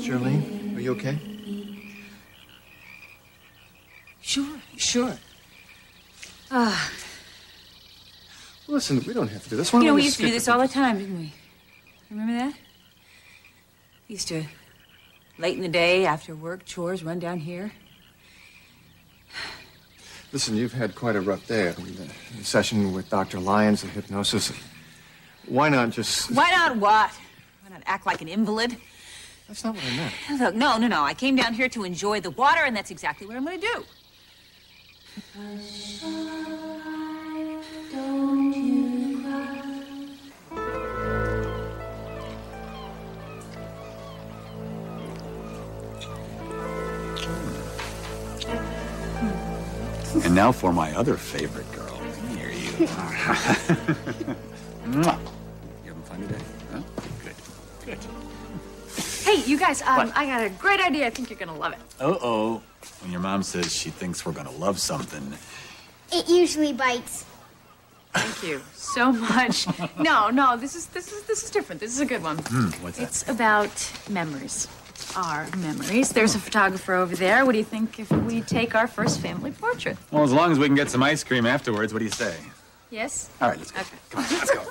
Charlene, are you okay? Sure. Listen, we don't have to do this. Why don't You know, we just used to do skip this it? all the time, didn't we? Remember that? We used to, late in the day, after work, chores, run down here. Listen, you've had quite a rough day. I mean, the session with Dr. Lyons, the hypnosis. Why not just... Why not what? Why not act like an invalid? That's not what I meant. Look, no. I came down here to enjoy the water, and that's exactly what I'm going to do. And now for my other favorite girl. Here you are. Mwah. You having fun today? Huh? Good. Hey, you guys, I got a great idea. I think you're gonna love it. Uh-oh. When your mom says she thinks we're gonna love something. It usually bites. Thank you so much. No, this is different. This is a good one. What's that? It's about memories. Our memories. There's a photographer over there. What do you think if we take our first family portrait? Well, as long as we can get some ice cream afterwards, what do you say? Yes? All right, let's go. Okay. Come on, let's go.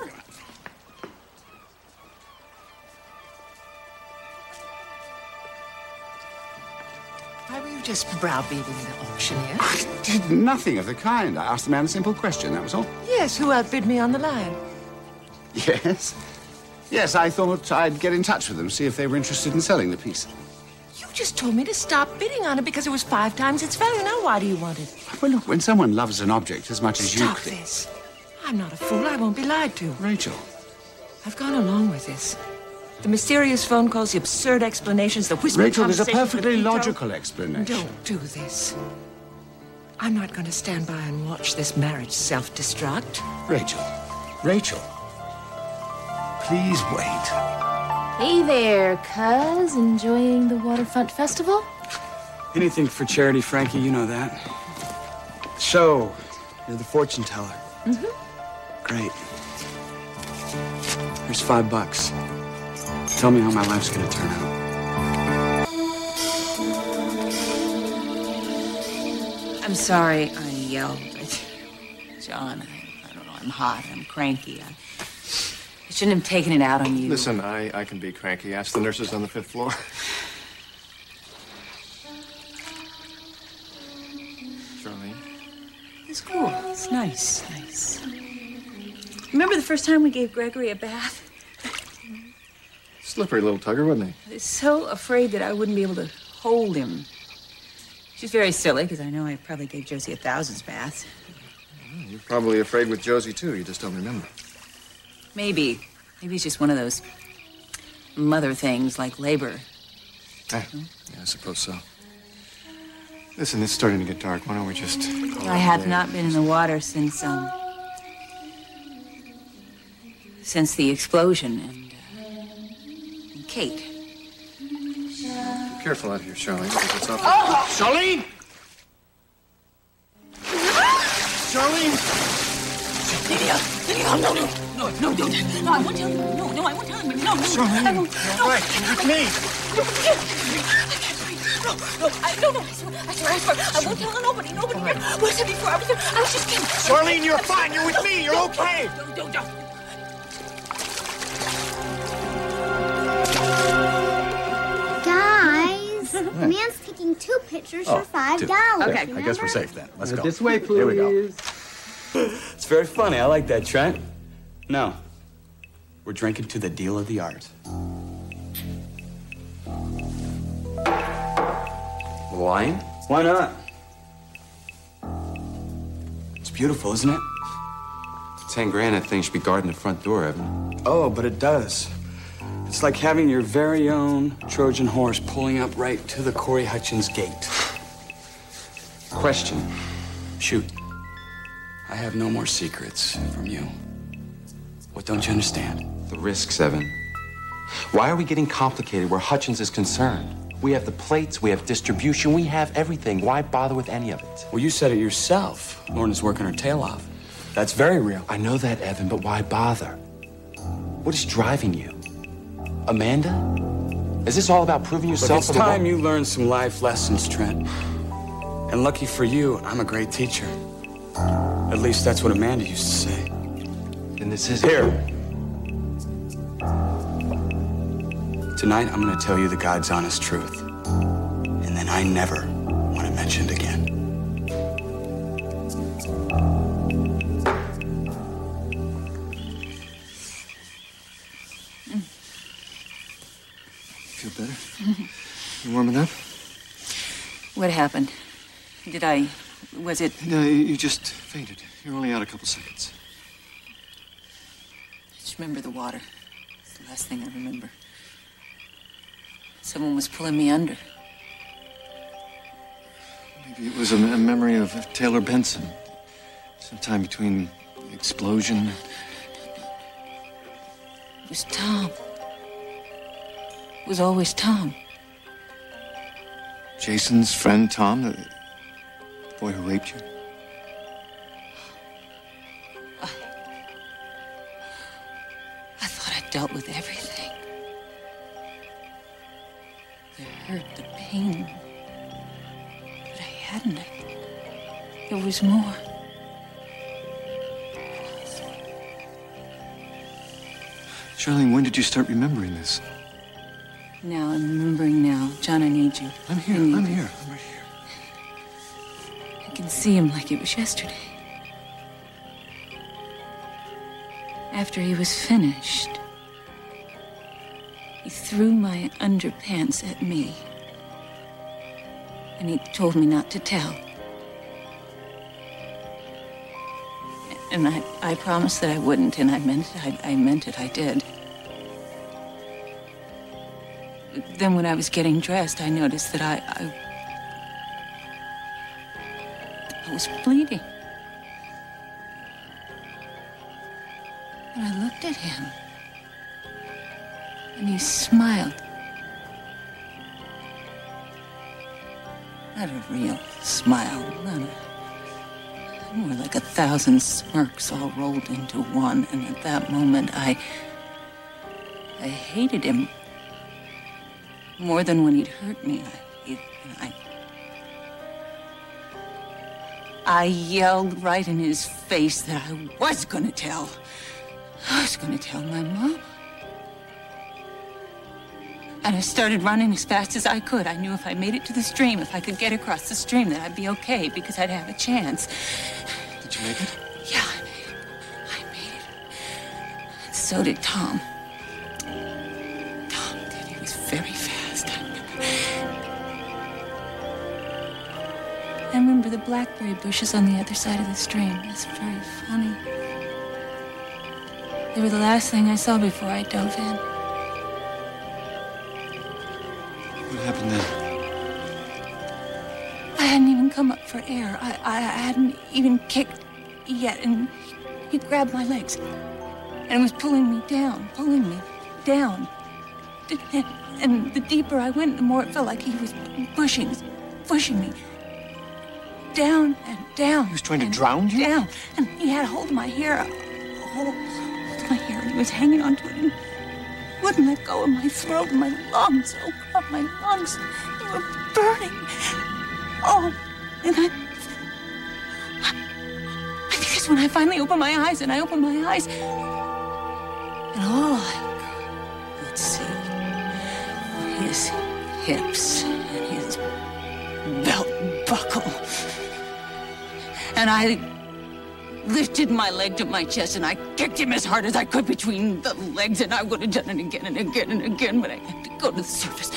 Why were you just browbeating the auctioneer? I did nothing of the kind. I asked the man a simple question, that was all. Yes, who outbid me on the line? Yes? Yes, I thought I'd get in touch with them, see if they were interested in selling the piece. You just told me to stop bidding on it because it was 5 times its value. Now why do you want it? Well, look, when someone loves an object as much as you... Stop this. I'm not a fool. I won't be lied to. Rachel. I've gone along with this. The mysterious phone calls, the absurd explanations, the whispered Rachel, there's a conversations with perfectly Vito. logical explanation. Don't do this. I'm not going to stand by and watch this marriage self-destruct. Rachel. Please wait. Hey there, cuz. Enjoying the waterfront festival? Anything for charity, Frankie, you know that. So, you're the fortune teller. Great. Here's $5. Tell me how my life's gonna turn out. I'm sorry I yelled. John, I don't know. I'm hot. I'm cranky. I shouldn't have taken it out on you. Listen, I can be cranky. Ask the nurses on the 5th floor. Charlene? It's cool. It's nice. Remember the first time we gave Gregory a bath? Slippery little tugger, wasn't he? I was so afraid that I wouldn't be able to hold him. She's very silly, because I know I probably gave Josie a thousands bath. You're probably afraid with Josie, too. You just don't remember. Maybe it's just one of those mother things like labor. Yeah, I suppose so. Listen, it's starting to get dark. Why don't we just... I have not been in the water since the explosion and Kate. Be careful out here, Charlene, because it's up. Oh! Charlene! Charlene! No, I won't tell him. No, I won't tell him. No, Charlene, I won't. all right, you're with me. I swear, I won't tell nobody. Right. What I said before, I was just kidding. Charlene, you're fine. You're with me. You're okay. Don't. Guys, the man's taking 2 pictures for $5. Okay, I guess we're safe then. Let's go. This way, please. Here we go. It's very funny. I like that, Trent. No. We're drinking to the deal of the art. Wine? Why not? It's beautiful, isn't it? $10,000, that thing should be guarding the front door, Evan. Oh, but it does. It's like having your very own Trojan horse pulling up right to the Corey Hutchins gate. Question. Shoot. I have no more secrets from you. What don't you understand? The risks, Evan. Why are we getting complicated where Hutchins is concerned? We have the plates, we have distribution, we have everything. Why bother with any of it? Well, you said it yourself. Lorna's working her tail off. That's very real. I know that, Evan, but why bother? What is driving you? Amanda? Is this all about proving Look, yourself? it's time you learned some life lessons, Trent. And lucky for you, I'm a great teacher. At least that's what Amanda used to say. And this is Here. Tonight, I'm gonna tell you the God's honest truth. And then I never want it mentioned again. Feel better? You warming up? What happened? Was it? No, you just fainted. You're only out a couple seconds. I just remember the water. It's the last thing I remember. Someone was pulling me under. Maybe it was a memory of Taylor Benson. Sometime between the explosion. It was Tom. It was always Tom. Jason's friend Tom, the boy who raped you. I thought I dealt with everything. The hurt, the pain. But I hadn't. There was more. Charlene, when did you start remembering this? Now, I'm remembering now. John, I need you. I'm here. I'm here. I'm right here. I can see him like it was yesterday. After he was finished, he threw my underpants at me. And he told me not to tell. And I promised that I wouldn't, and I meant it. I meant it. I did. Then when I was getting dressed, I noticed that I was bleeding. And I looked at him. And he smiled. Not a real smile, more like 1,000 smirks all rolled into one. And at that moment, I hated him. More than when he'd hurt me. I yelled right in his face that I was gonna tell. I was gonna tell my mom. And I started running as fast as I could. I knew if I made it to the stream, if I could get across the stream, that I'd be okay because I'd have a chance. Did you make it? Yeah, I made it. And so did Tom. Tom did. He was very fast. I remember the blackberry bushes on the other side of the stream. That's very funny. They were the last thing I saw before I dove in. What happened then? I hadn't even come up for air. I hadn't even kicked yet, and he grabbed my legs and was pulling me down. And the deeper I went, the more it felt like he was pushing me. Down and down. He was trying to drown you? Down. And he had a hold of my hair. Hold of my hair, and he was hanging onto it and wouldn't let go of my throat and my lungs. Oh, God, my lungs. They were burning. Oh, and I think that's when I finally opened my eyes, and all I could see were his hips and his belt buckle. And I lifted my leg to my chest, and I kicked him as hard as I could between the legs, and I would have done it again and again and again, but I had to go to the surface.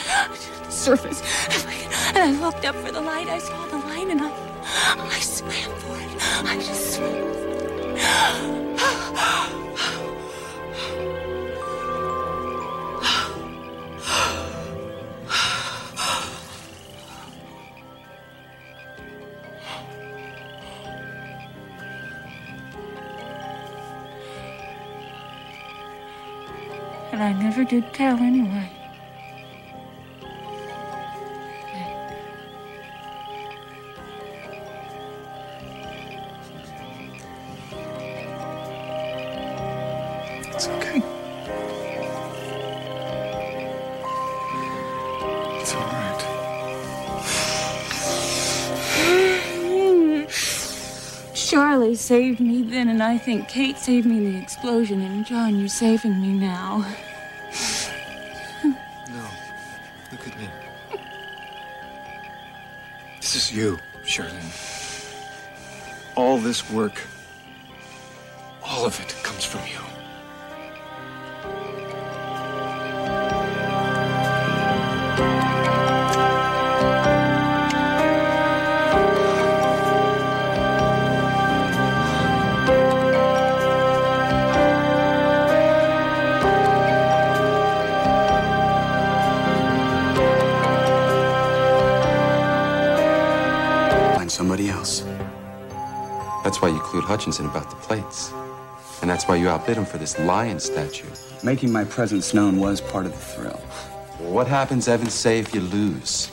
And I looked up for the light. I saw the light, and I swam for it. I just swam for it. And I never did tell anyway. It's okay. saved me then, and I think Kate saved me in the explosion. And John, you're saving me now. No. Look at me. This is you, Shirley. All this work, all of it comes from you. Somebody else. That's why you clued Hutchinson about the plates. And that's why you outbid him for this lion statue. Making my presence known was part of the thrill. What happens, Evans, say if you lose?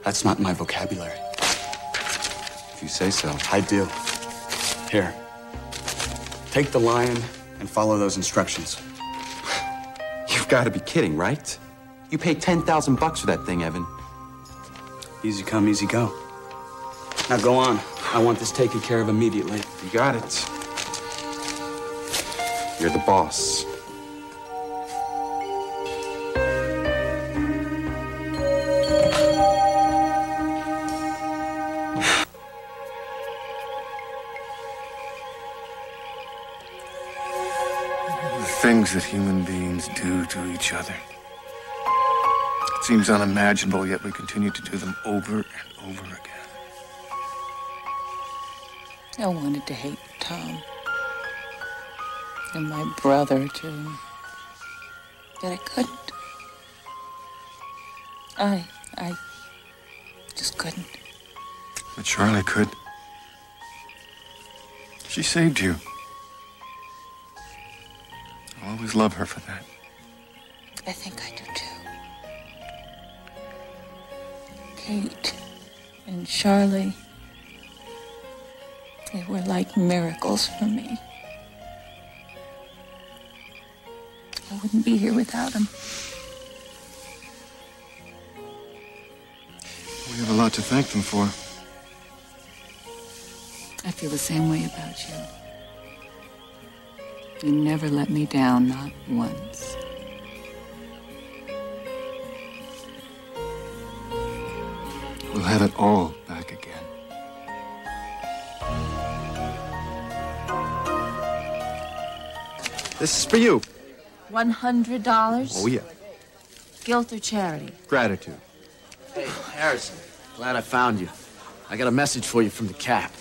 That's not my vocabulary. If you say so. I do. Here. Take the lion and follow those instructions. You've got to be kidding, right? You paid $10,000 for that thing, Evan. Easy come, easy go. Now go on. I want this taken care of immediately. You got it. You're the boss. The things that human beings do to each other. It seems unimaginable, yet we continue to do them over and over again. I wanted to hate Tom. And my brother, too. But I couldn't. I just couldn't. But Charlie could. She saved you. I'll always love her for that. I think I do, too. Kate and Charlie, they were like miracles for me. I wouldn't be here without them. We have a lot to thank them for. I feel the same way about you. You never let me down, not once. We'll have it all back again. This is for you. $100? Oh, yeah. Guilt or charity? Gratitude. Hey, Harrison. Glad I found you. I got a message for you from the Cap.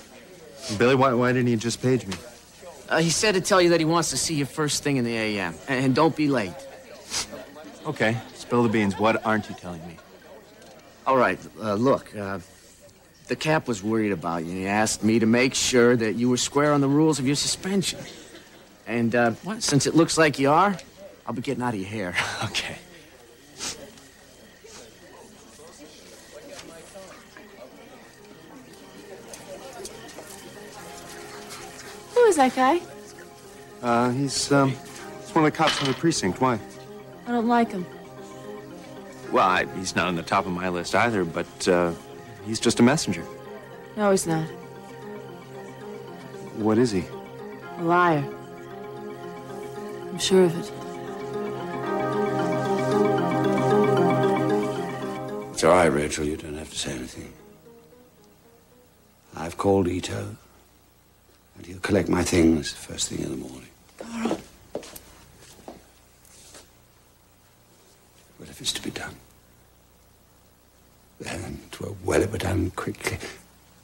Billy, why didn't he just page me? He said to tell you that he wants to see you first thing in the a.m. And don't be late. Okay, spill the beans. What aren't you telling me? All right, look, the Cap was worried about you. He asked me to make sure that you were square on the rules of your suspension. And, well, since it looks like you are, I'll be getting out of your hair. Okay. Who is that guy? He's one of the cops in the precinct. Why? I don't like him. Well, he's not on the top of my list either, but he's just a messenger. No, he's not. What is he? A liar. I'm sure of it. It's all right, Rachel. You don't have to say anything. I've called Ito, and he'll collect my things first thing in the morning. Carl. Whatever is to be done. Then, well, it were done quickly.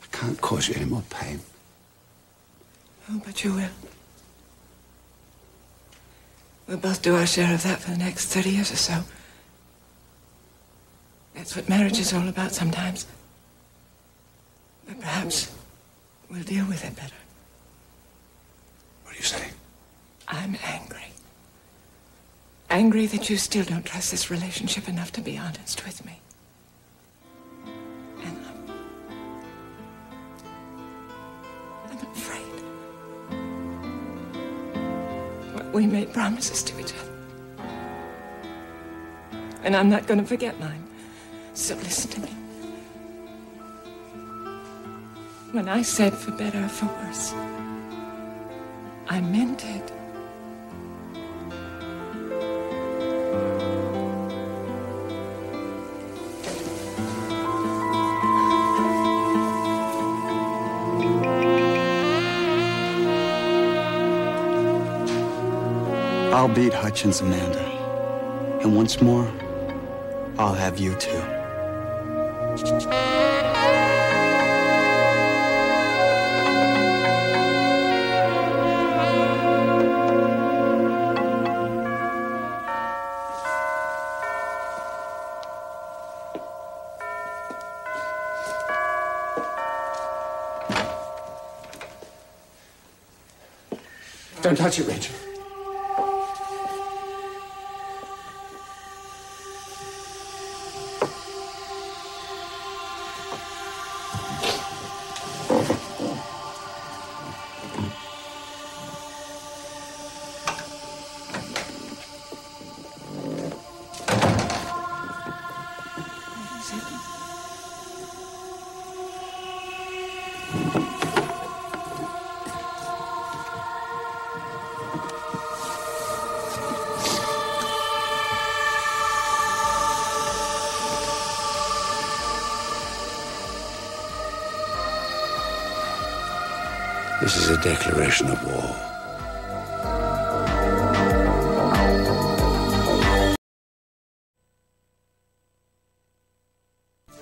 I can't cause you any more pain. Oh, but you will. We'll both do our share of that for the next 30 years or so. That's what marriage is all about sometimes. But perhaps we'll deal with it better. What do you say? I'm angry. Angry that you still don't trust this relationship enough to be honest with me. And I'm afraid. We made promises to each other. And I'm not going to forget mine. So listen to me. When I said for better or for worse, I meant it. I'll beat Hutchins, Amanda. And once more, I'll have you too. Don't touch it, Rachel. This is a declaration of war.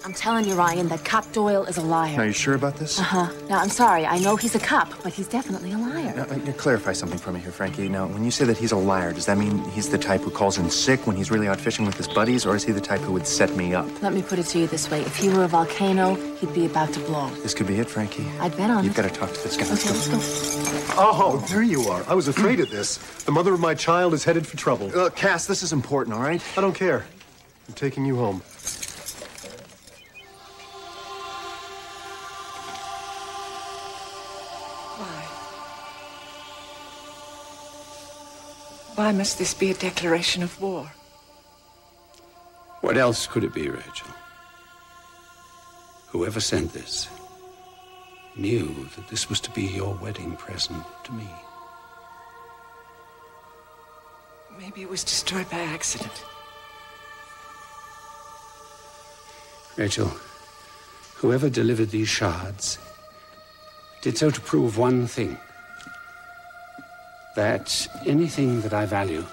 I'm telling you, Ryan, that Cop Doyle is a liar. Are you sure about this? Uh-huh. Now, I'm sorry. I know he's a cop, but he's definitely a liar. Now, clarify something for me here, Frankie. Now, when you say that he's a liar, does that mean he's the type who calls in sick when he's really out fishing with his buddies, or is he the type who would set me up? Let me put it to you this way. If he were a volcano, he'd be about to blow. This could be it, Frankie. I'd bet on You've it. got to talk to this guy. Okay, let's go. Oh, there you are. I was afraid of this. The mother of my child is headed for trouble. Cass, this is important, all right? I don't care. I'm taking you home. Why must this be a declaration of war? What else could it be, Rachel? Whoever sent this knew that this was to be your wedding present to me. Maybe it was destroyed by accident. Rachel, whoever delivered these shards did so to prove one thing. That anything that I value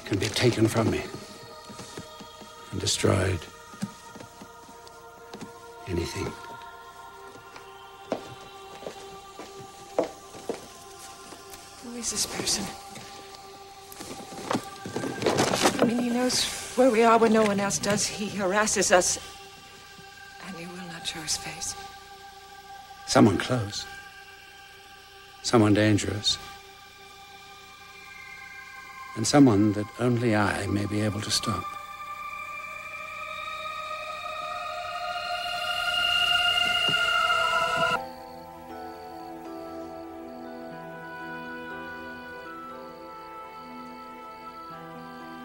can be taken from me and destroyed. Anything. Who is this person? I mean, he knows where we are when no one else does. He harasses us, and he will not show his face. Someone close. Someone dangerous. And someone that only I may be able to stop.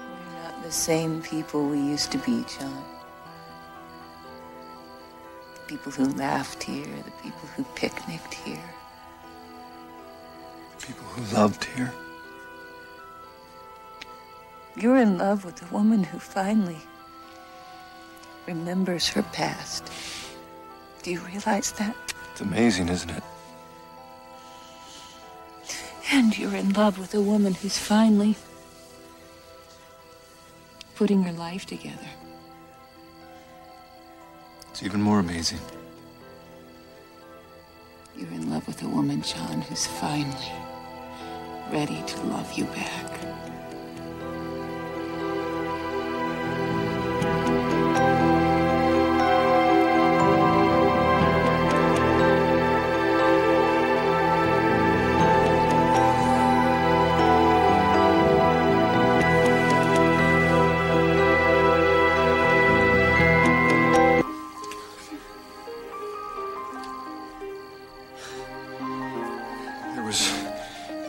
We're not the same people we used to be, John. The people who laughed here, the people who picnicked here. The people who loved here. You're in love with a woman who finally remembers her past. Do you realize that? It's amazing, isn't it? And you're in love with a woman who's finally putting her life together. It's even more amazing. You're in love with a woman, John, who's finally ready to love you back.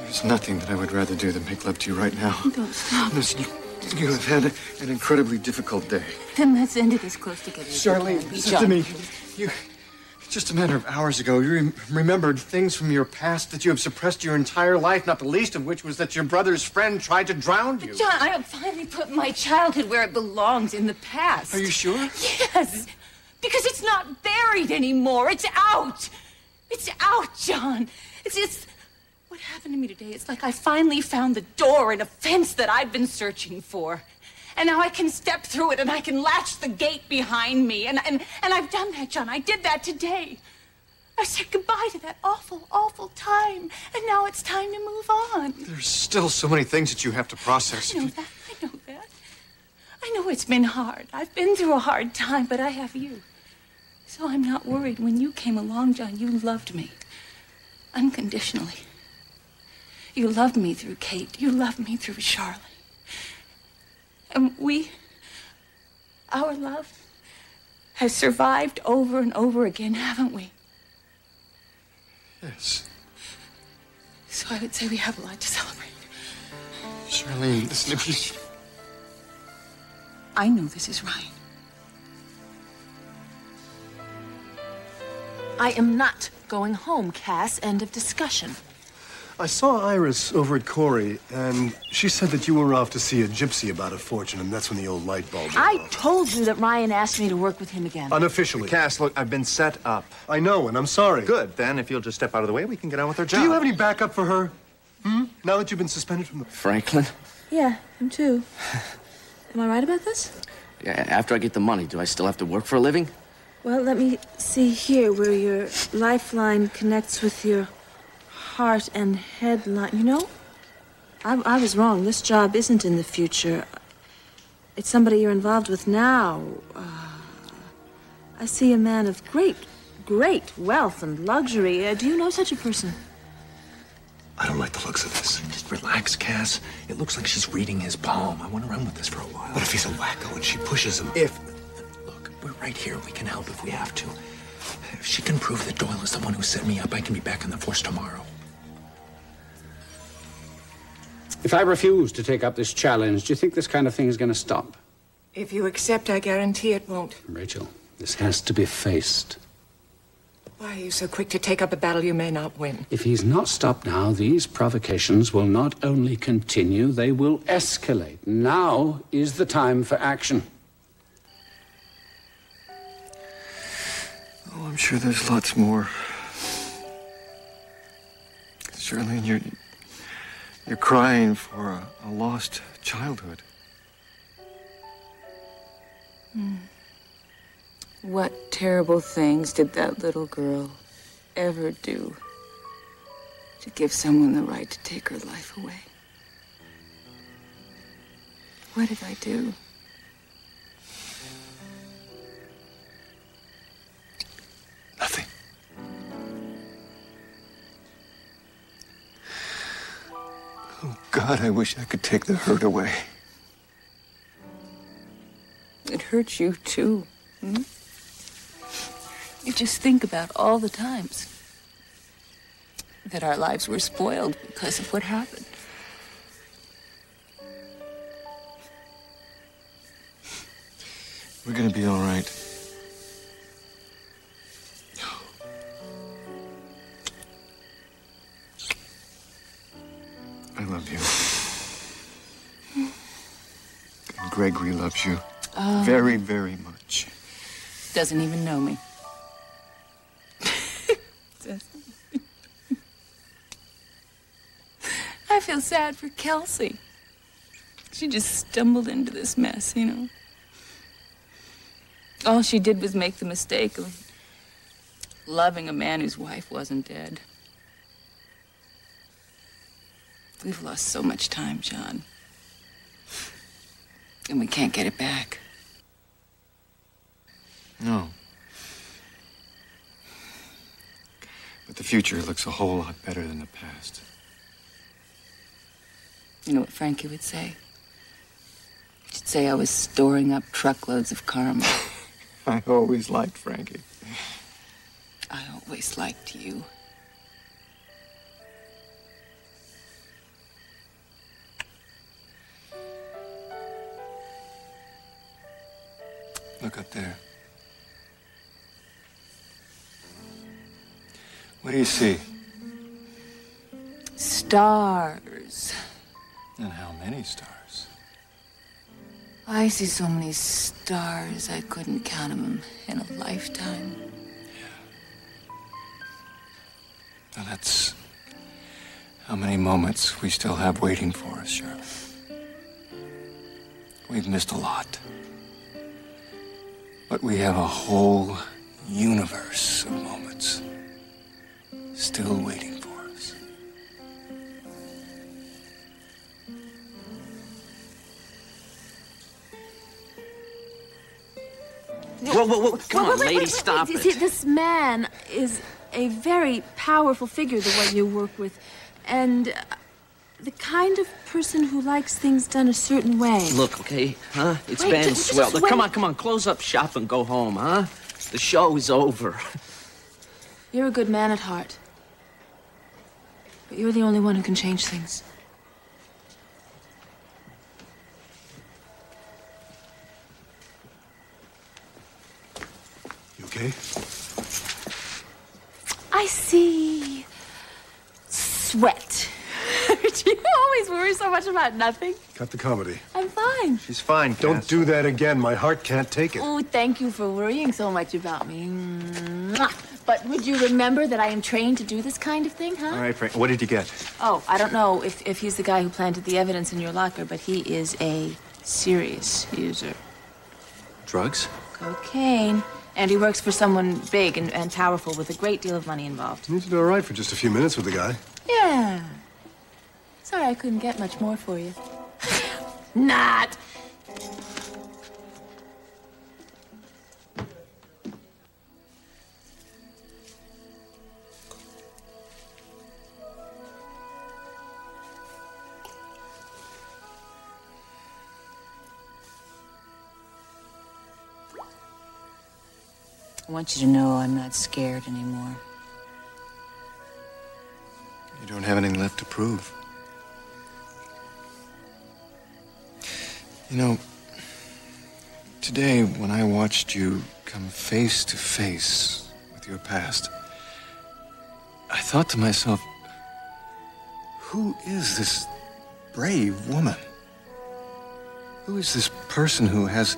There's nothing that I would rather do than make love to you right now. Don't stop. Listen, you have had an incredibly difficult day. Then let's end it as close together as we Charlene, can. listen to me. Just a matter of hours ago, you remembered things from your past that you have suppressed your entire life, not the least of which was that your brother's friend tried to drown you. John, I have finally put my childhood where it belongs, in the past. Are you sure? Yes, because it's not buried anymore. It's out. It's out, John. It's what happened to me today. It's like I finally found the door in a fence that I've been searching for. And now I can step through it and I can latch the gate behind me. And I've done that, John. I did that today. I said goodbye to that awful, awful time. And now it's time to move on. There's still so many things that you have to process. I know that. I know that. I know it's been hard. I've been through a hard time, but I have you. So I'm not worried. When you came along, John, you loved me. Unconditionally. You loved me through Kate. You loved me through Charlotte. And our love has survived over and over again, haven't we? Yes. So I would say we have a lot to celebrate. Charlene, the Snippets. I know this is right. I am not going home, Cass. End of discussion. I saw Iris over at Corey, and she said that you were off to see a gypsy about a fortune, and that's when the old light bulb went off. Told you that Ryan asked me to work with him again. Unofficially. Cass, look, I've been set up. I know, and I'm sorry. Good. Then, if you'll just step out of the way, we can get on with our job. Do you have any backup for her? Now that you've been suspended from the... Franklin? Yeah, him too. Am I right about this? Yeah, after I get the money, do I still have to work for a living? Well, let me see here where your lifeline connects with your heart and headline. You know, I was wrong. This job isn't in the future. It's somebody you're involved with now. I see a man of great wealth and luxury. Do you know such a person? I don't like the looks of this. Just relax, Cass. It looks like she's reading his palm. I want to run with this for a while. What if he's a wacko and she pushes him? Look, we're right here. We can help if we have to. If she can prove that Doyle is the one who set me up, I can be back on the force tomorrow. If I refuse to take up this challenge, do you think this kind of thing is going to stop? If you accept, I guarantee it won't. Rachel, this has to be faced. Why are you so quick to take up a battle you may not win? If he's not stopped now, these provocations will not only continue, they will escalate. Now is the time for action. Oh, I'm sure there's lots more. Charlene, you're crying for a lost childhood. What terrible things did that little girl ever do to give someone the right to take her life away? What did I do? Nothing. Oh, God, I wish I could take the hurt away. It hurts you, too. You just think about all the times that our lives were spoiled because of what happened. We're gonna be all right. I love you. And Gregory loves you. Very, very much. Doesn't even know me. I feel sad for Kelsey. She just stumbled into this mess, you know. All she did was make the mistake of loving a man whose wife wasn't dead. We've lost so much time, John. And we can't get it back. No. But the future looks a whole lot better than the past. You know what Frankie would say? She'd say I was storing up truckloads of karma. I always liked Frankie. I always liked you. Look up there. What do you see? Stars. And how many stars? I see so many stars, I couldn't count them in a lifetime. Now that's how many moments we still have waiting for us, Shirley. We've missed a lot. But we have a whole universe of moments still waiting for us. Whoa, come on, lady, stop it. See, this man is a very powerful figure, the one you work with. And the kind of person who likes things done a certain way. Look, okay, huh? It's Wait, been just swell. Look, wait. come on, close up shop and go home, huh? The show is over. You're a good man at heart. But you're the only one who can change things. You okay? I see sweat. Do you always worry so much about nothing? Cut the comedy. I'm fine. She's fine, Cass. Don't do that again. My heart can't take it. Oh, thank you for worrying so much about me. Mwah. But would you remember that I am trained to do this kind of thing, huh? All right, Frank, what did you get? Oh, I don't know if he's the guy who planted the evidence in your locker, but he is a serious user. Drugs? Cocaine. And he works for someone big and powerful with a great deal of money involved. You did all right for just a few minutes with the guy. Yeah. Sorry I couldn't get much more for you. Not. I want you to know I'm not scared anymore. You don't have anything left to prove. You know, today when I watched you come face to face with your past, I thought to myself, who is this brave woman? Who is this person who has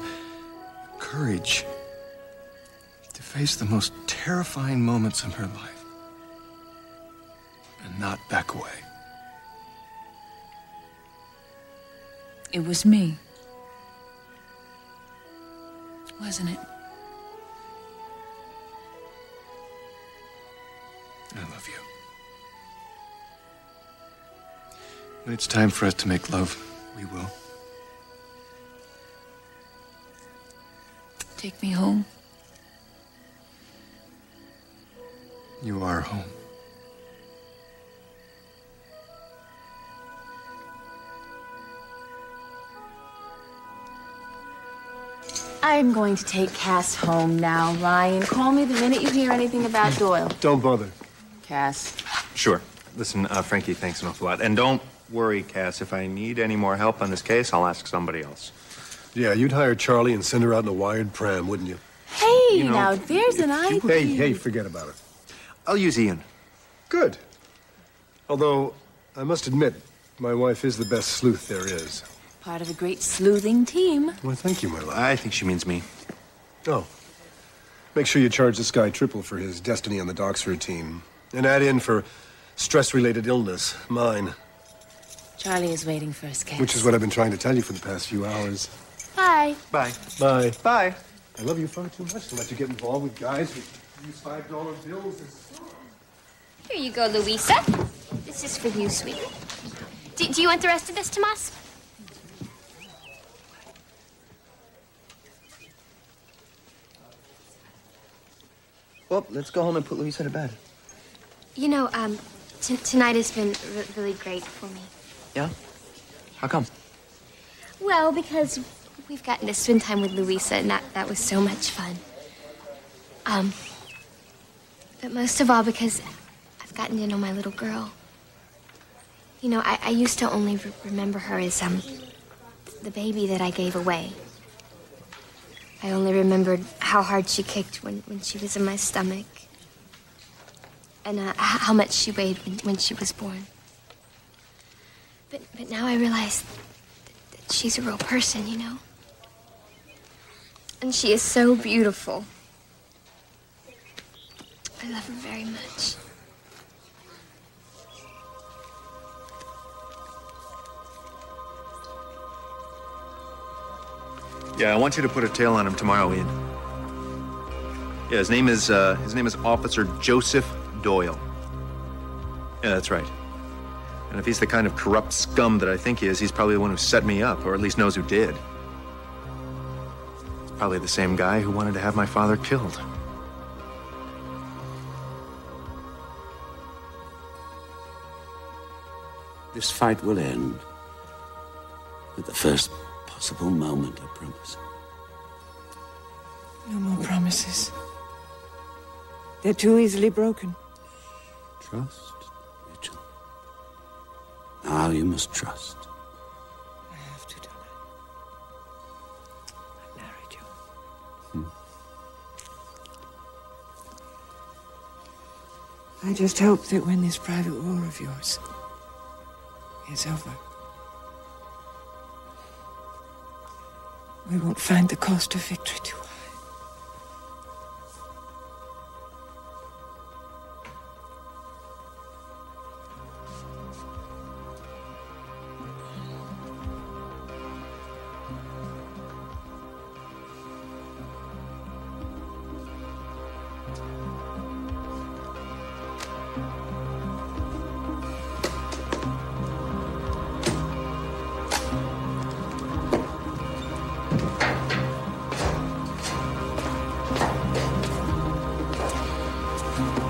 courage to face the most terrifying moments of her life and not back away? It was me. Wasn't it? I love you. When it's time for us to make love, we will. Take me home. You are home. I'm going to take Cass home now, Ryan. Call me the minute you hear anything about Doyle. Don't bother. Cass. Sure. Listen, Frankie, thanks an awful lot. And don't worry, Cass. If I need any more help on this case, I'll ask somebody else. Yeah, you'd hire Charlie and send her out in a wired pram, wouldn't you? Hey, You know, now there's an idea. Hey, forget about it. I'll use Ian. Good. Although, I must admit, my wife is the best sleuth there is. Part of a great sleuthing team. Well, thank you, my love. I think she means me. Oh. Make sure you charge this guy triple for his Destiny on the Docks routine. And add in for stress-related illness, mine. Charlie is waiting for us, Cass. Which is what I've been trying to tell you for the past few hours. Bye. Bye. Bye. Bye. I love you far too much to let you get involved with guys who use $5 bills as... Here you go, Louisa. This is for you, sweetie. Do you want the rest of this, Tomas? Well, let's go home and put Louisa to bed. You know, tonight has been really great for me. Yeah? How come? Well, because we've gotten to spend time with Louisa, and that was so much fun. But most of all, because I've gotten to know my little girl. You know, I used to only remember her as, the baby that I gave away. I only remembered how hard she kicked when she was in my stomach. and how much she weighed when she was born. But now I realize that she's a real person, you know? And she is so beautiful. I love her very much. Yeah, I want you to put a tail on him tomorrow, Ian. Yeah, his name is Officer Joseph Doyle. Yeah, that's right. And if he's the kind of corrupt scum that I think he is, he's probably the one who set me up, or at least knows who did. It's probably the same guy who wanted to have my father killed. This fight will end at the first possible moment, I promise. No more promises. They're too easily broken. Trust, Rachel. Now you must trust. I have to, don't I? I married you. I just hope that when this private war of yours is over, we won't find the cost of victory too high.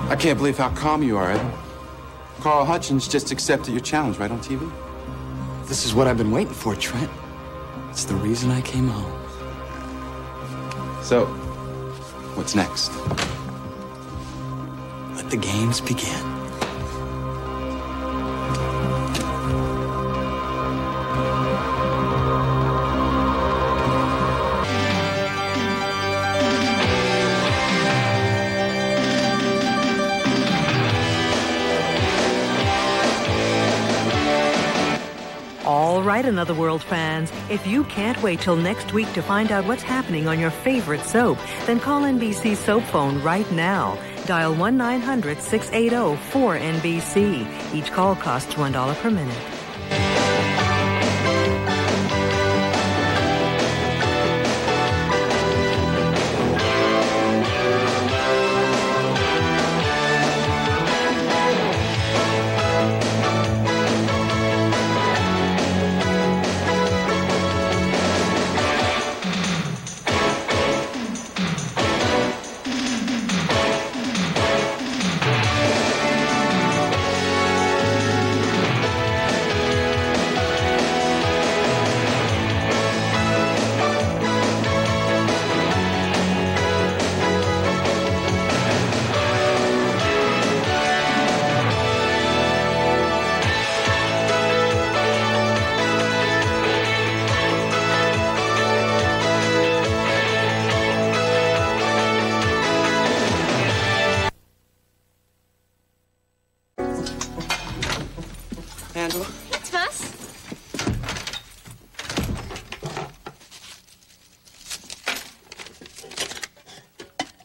I can't believe how calm you are, Evan. Carl Hutchins just accepted your challenge right on TV. This is what I've been waiting for, Trent. It's the reason I came home. So, what's next? Let the games begin. All right, Another World fans, if you can't wait till next week to find out what's happening on your favorite soap, then call NBC's soap phone right now. Dial 1-900-680-4NBC. Each call costs $1 per minute. Angela? It's Mus.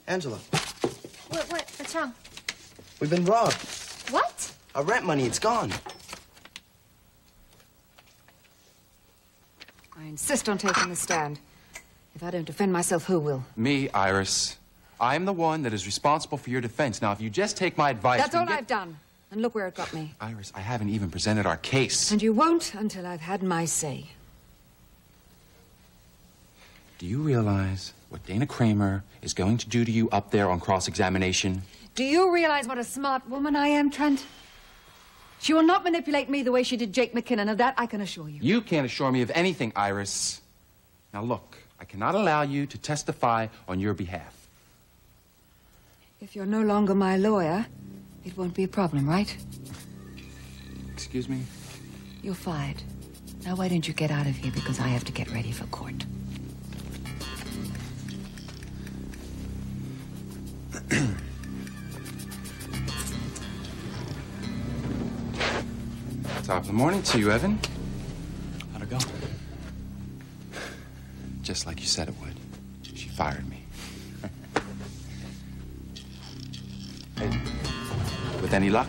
Angela, What's wrong? we've been robbed. What? Our rent money, it's gone. I insist on taking the stand. If I don't defend myself, who will? Me, Iris. I'm the one that is responsible for your defense. Now, if you just take my advice... That's all I've done. And look where it got me. Iris, I haven't even presented our case. And you won't until I've had my say. Do you realize what Dana Kramer is going to do to you up there on cross-examination? Do you realize what a smart woman I am, Trent? She will not manipulate me the way she did Jake McKinnon. Of that, I can assure you. You can't assure me of anything, Iris. Now, look, I cannot allow you to testify on your behalf. If you're no longer my lawyer, it won't be a problem, right? Excuse me? You're fired. Now, why don't you get out of here, because I have to get ready for court. Top of the morning to you, Evan. How'd it go? Just like you said it would. She fired me. Hey, with any luck,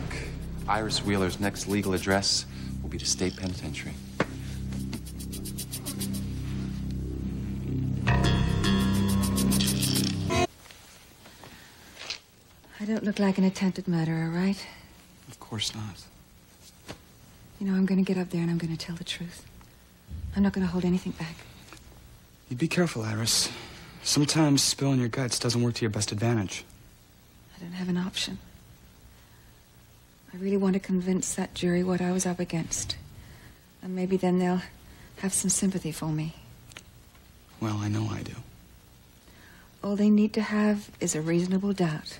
Iris Wheeler's next legal address will be the state penitentiary. I don't look like an attempted murderer, right? Of course not. You know, I'm going to get up there and I'm going to tell the truth. I'm not going to hold anything back. You be careful, Iris. Sometimes spilling your guts doesn't work to your best advantage. I don't have an option. I really want to convince that jury what I was up against. And maybe then they'll have some sympathy for me. Well, I know I do. All they need to have is a reasonable doubt.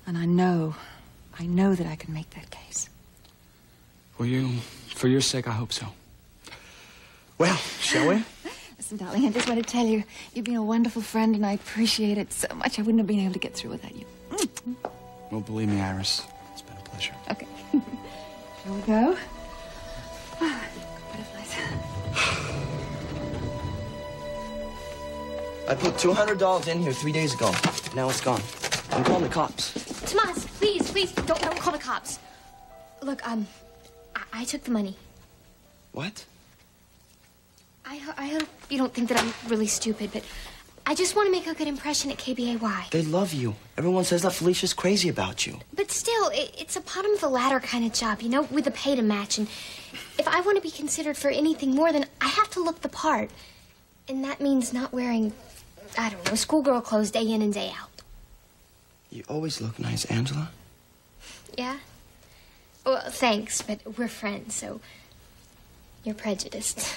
And I know that I can make that case. For your sake, I hope so. Well, shall we? Listen, darling, I just want to tell you, you've been a wonderful friend, and I appreciate it so much. I wouldn't have been able to get through without you. Well, believe me, Iris, it's been a pleasure. Okay. Shall we go? Butterflies. I put $200 in here 3 days ago. Now it's gone. I'm calling the cops. Tomas, please, don't call the cops. Look, I took the money. What? I hope you don't think that I'm really stupid, but I just want to make a good impression at KBAY. They love you. Everyone says that Felicia's crazy about you. But still, it's a bottom of the ladder kind of job, you know, with a pay to match. And if I want to be considered for anything more, then I have to look the part. And that means not wearing, I don't know, schoolgirl clothes day in and day out. You always look nice, Angela. Yeah? Well, thanks, but we're friends, so you're prejudiced.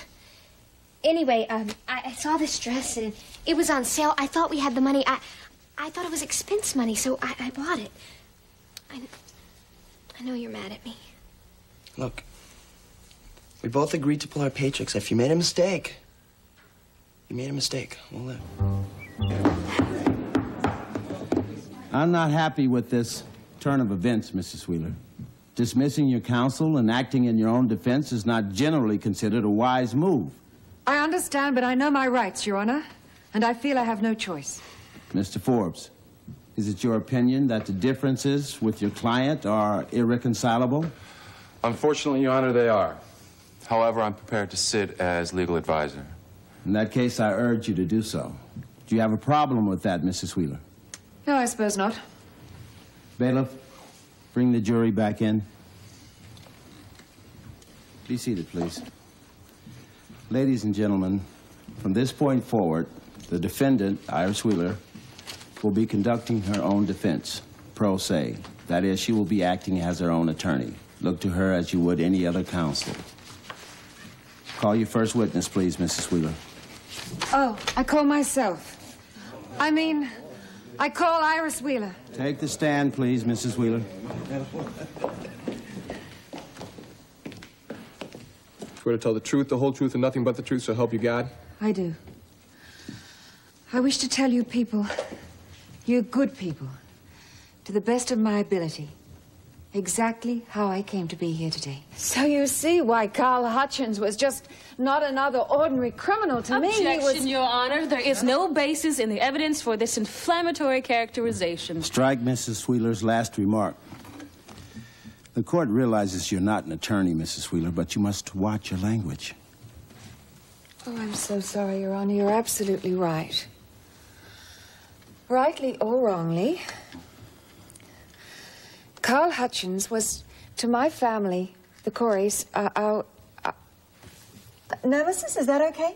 Anyway, I saw this dress, and it was on sale. I thought we had the money. I thought it was expense money, so I bought it. I know you're mad at me. Look, we both agreed to pull our paychecks. If you made a mistake, you made a mistake. We'll live. I'm not happy with this turn of events, Mrs. Wheeler. Dismissing your counsel and acting in your own defense is not generally considered a wise move. I understand, but I know my rights, Your Honor, and I feel I have no choice. Mr. Forbes, is it your opinion that the differences with your client are irreconcilable? Unfortunately, Your Honor, they are. However, I'm prepared to sit as legal advisor. In that case, I urge you to do so. Do you have a problem with that, Mrs. Wheeler? No, I suppose not. Bailiff, bring the jury back in. Be seated, please. Ladies and gentlemen, from this point forward, the defendant, Iris Wheeler, will be conducting her own defense, pro se. That is, she will be acting as her own attorney. Look to her as you would any other counsel. Call your first witness, please, Mrs. Wheeler. Oh, I call myself. I call Iris Wheeler. Take the stand, please, Mrs. Wheeler. Swear to tell the truth, the whole truth, and nothing but the truth, so help you God? I do. I wish to tell you people, you good people, to the best of my ability, exactly how I came to be here today. So you see why Carl Hutchins was just not another ordinary criminal to me. He was... Your Honor. There is no basis in the evidence for this inflammatory characterization. Strike Mrs. Wheeler's last remark. The court realizes you're not an attorney, Mrs. Wheeler, but you must watch your language. Oh, I'm so sorry, Your Honor. You're absolutely right. Rightly or wrongly, Carl Hutchins was, to my family, the Coreys, our nemesis. Is that okay?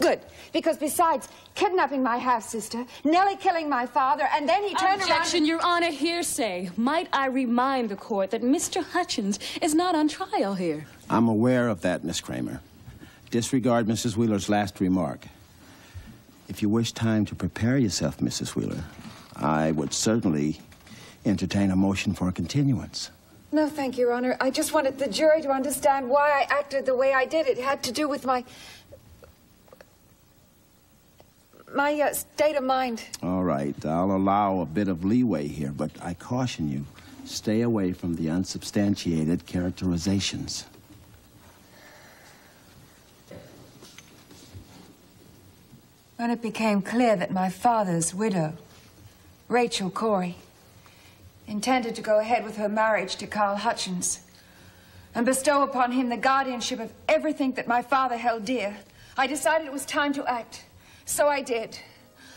Good, because besides kidnapping my half-sister, nearly killing my father, and then he turned around... Objection, Your Honor, hearsay. Might I remind the court that Mr. Hutchins is not on trial here? I'm aware of that, Miss Kramer. Disregard Mrs. Wheeler's last remark. If you wish time to prepare yourself, Mrs. Wheeler, I would certainly entertain a motion for a continuance. No, thank you, Your Honor. I just wanted the jury to understand why I acted the way I did. It had to do with my state of mind. All right, I'll allow a bit of leeway here, but I caution you, stay away from the unsubstantiated characterizations. When it became clear that my father's widow, Rachel Corey, intended to go ahead with her marriage to Carl Hutchins and bestow upon him the guardianship of everything that my father held dear, I decided it was time to act. So I did.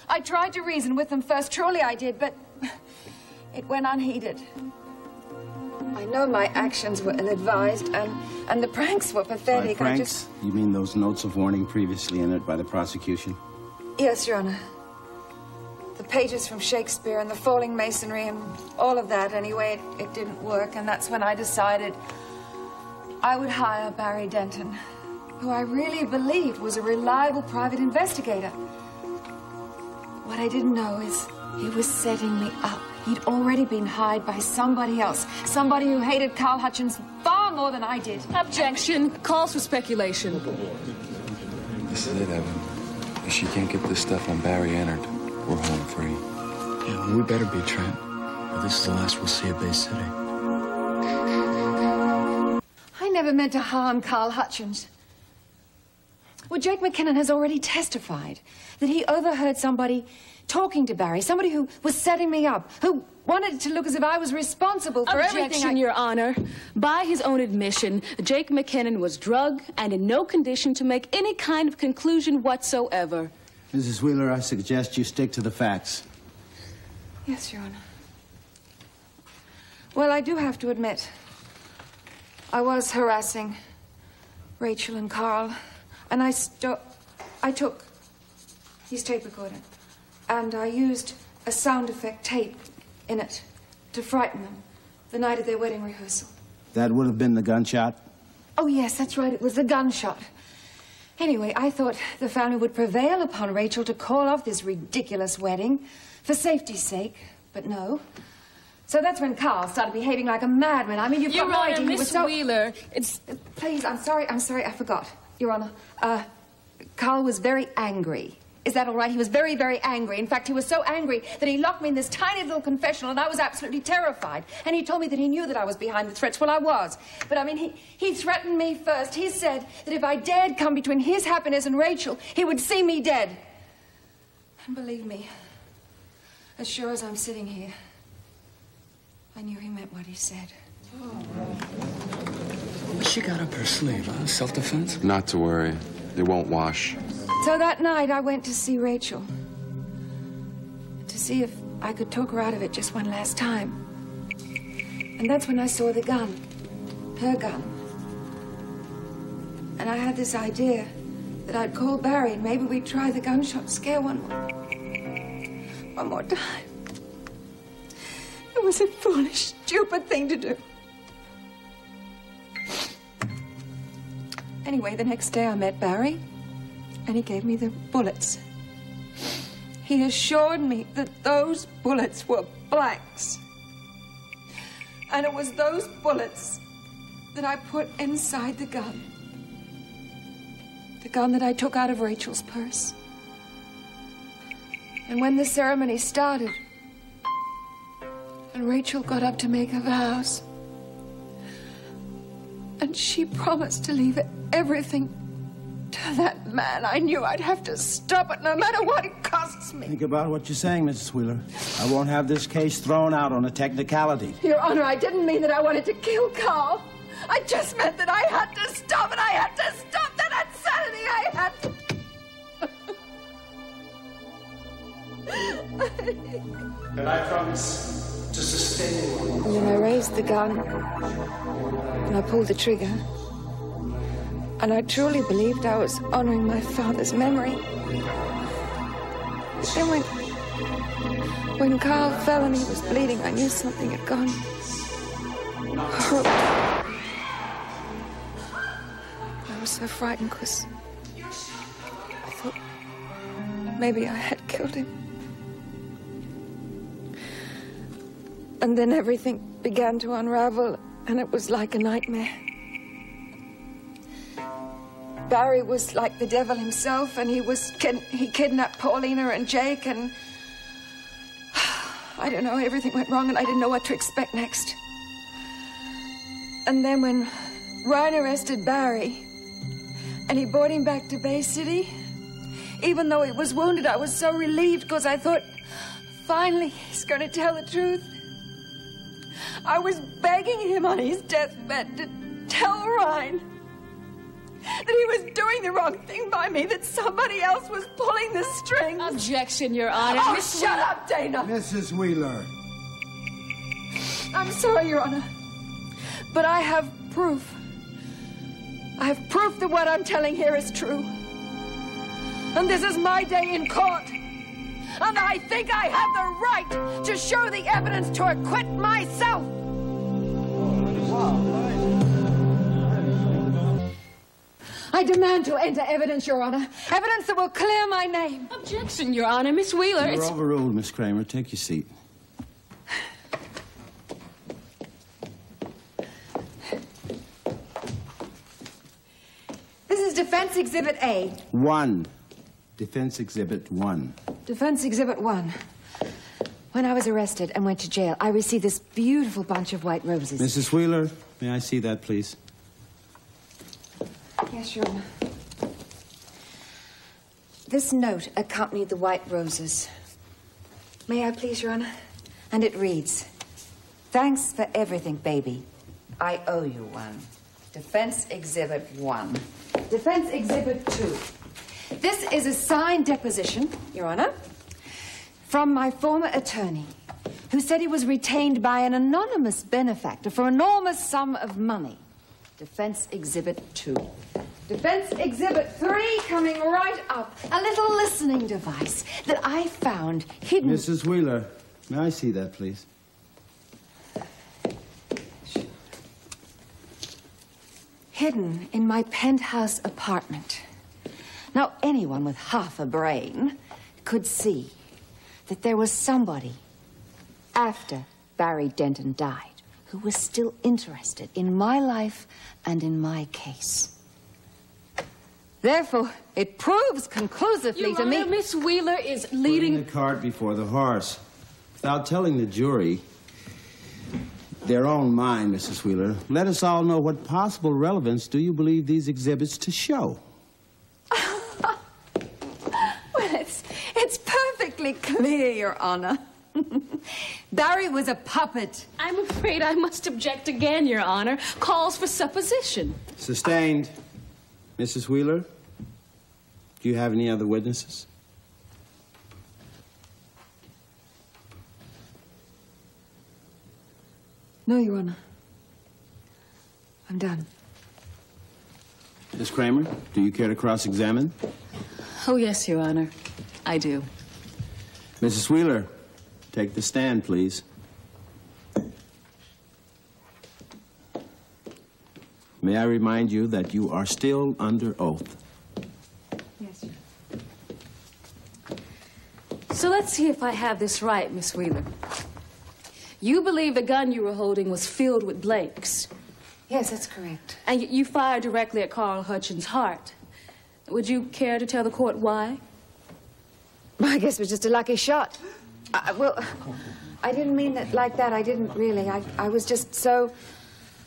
I tried to reason with them first, truly I did, but it went unheeded. I know my actions were ill-advised, and the pranks were pathetic. By pranks, you mean those notes of warning previously entered by the prosecution? Yes, Your Honor. The pages from Shakespeare and the falling masonry and all of that. Anyway, it didn't work, and that's when I decided I would hire Barry Denton, who I really believed was a reliable private investigator. What I didn't know is he was setting me up. He'd already been hired by somebody else, somebody who hated Carl Hutchins far more than I did. Objection. Calls for speculation. This is it, Evan. If she can't get this stuff on Barry Ennard, we're home free. Yeah, well, we better be, Trent. Or this is the last we'll see of Bay City. I never meant to harm Carl Hutchins. Well, Jake McKinnon has already testified that he overheard somebody talking to Barry, somebody who was setting me up, who wanted it to look as if I was responsible for everything. Objection, Your Honor. By his own admission, Jake McKinnon was drugged and in no condition to make any kind of conclusion whatsoever. Mrs. Wheeler, I suggest you stick to the facts. Yes, Your Honor. Well, I do have to admit, I was harassing Rachel and Carl, and I took his tape recorder, and I used a sound effect tape in it to frighten them the night of their wedding rehearsal. That would have been the gunshot? Oh, yes, that's right. It was a gunshot. Anyway, I thought the family would prevail upon Rachel to call off this ridiculous wedding for safety's sake, but no. So that's when Carl started behaving like a madman. I mean, you've got no idea. Miss Wheeler, it's... Please, I'm sorry, I forgot, Your Honor. Carl was very angry. Is that all right? He was very, very angry. In fact, he was so angry that he locked me in this tiny little confessional, and I was absolutely terrified. And he told me that he knew that I was behind the threats. Well, I was. But, I mean, he threatened me first. He said that if I dared come between his happiness and Rachel, he would see me dead. And believe me, as sure as I'm sitting here, I knew he meant what he said. What's she got up her sleeve, huh? Self-defense? Not to worry. It won't wash. So that night, I went to see Rachel. To see if I could talk her out of it just one last time. And that's when I saw the gun. Her gun. And I had this idea that I'd call Barry and maybe we'd try the gunshot scare one more time. It was a foolish, stupid thing to do. Anyway, the next day I met Barry, and he gave me the bullets. He assured me that those bullets were blanks. And it was those bullets that I put inside the gun. The gun that I took out of Rachel's purse. And when the ceremony started, and Rachel got up to make her vows, and she promised to leave everything to that man, I knew I'd have to stop it no matter what it costs me. Think about what you're saying, Mrs. Wheeler. I won't have this case thrown out on a technicality. Your Honor, I didn't mean that I wanted to kill Carl. I just meant that I had to stop it. I had to stop that insanity. I had to. And I promise to sustain you. And then I raised the gun, and I pulled the trigger. And I truly believed I was honoring my father's memory. But then when Carl fell and he was bleeding, I knew something had gone horrible. I was so frightened because I thought maybe I had killed him. And then everything began to unravel, and it was like a nightmare. Barry was like the devil himself, and he kidnapped Paulina and Jake, and I don't know, everything went wrong, and I didn't know what to expect next. And then when Ryan arrested Barry and he brought him back to Bay City, even though he was wounded, I was so relieved because I thought, finally, he's going to tell the truth. I was begging him on his deathbed to tell Ryan that he was doing the wrong thing by me, that somebody else was pulling the strings. Objection, Your Honor. Oh, Miss shut up, Dana! Mrs. Wheeler. I'm sorry, Your Honor, but I have proof. I have proof that what I'm telling here is true. And this is my day in court. And I think I have the right to show the evidence to acquit myself. I demand to enter evidence, Your Honor. Evidence that will clear my name. Objection, Your Honor. Miss Wheeler, You're overruled, Miss Kramer. Take your seat. This is Defense Exhibit A. 1. Defense Exhibit 1. Defense Exhibit 1. When I was arrested and went to jail, I received this beautiful bunch of white roses. Mrs. Wheeler, may I see that, please? Yes, Your Honor. This note accompanied the white roses. May I please, Your Honor? And it reads, "Thanks for everything, baby. I owe you one. Defense Exhibit 1. Defense Exhibit 2. This is a signed deposition, Your Honor, from my former attorney, who said he was retained by an anonymous benefactor for an enormous sum of money. Defense Exhibit 2. Defense Exhibit 3 coming right up. A little listening device that I found hidden... Mrs. Wheeler, may I see that, please? Hidden in my penthouse apartment. Now, anyone with half a brain could see that there was somebody after Barry Denton died who was still interested in my life and in my case. Therefore, it proves conclusively to me... Your Honor, Miss Wheeler is leading... Putting the cart before the horse. Without telling the jury their own mind, Mrs. Wheeler, let us all know what possible relevance do you believe these exhibits to show? Well, it's perfectly clear, Your Honor. Barry was a puppet. I'm afraid I must object again, Your Honor. Calls for supposition. Sustained. Mrs. Wheeler, do you have any other witnesses? No, Your Honor. I'm done. Miss Kramer, do you care to cross-examine? Oh, yes, Your Honor. I do. Mrs. Wheeler, take the stand, please. May I remind you that you are still under oath? Yes, sir. So let's see if I have this right, Miss Wheeler. You believe the gun you were holding was filled with blanks. Yes, that's correct. And you fired directly at Carl Hutchins' heart. Would you care to tell the court why? I guess it was just a lucky shot. Well, I didn't mean it like that. I didn't really. I was just so...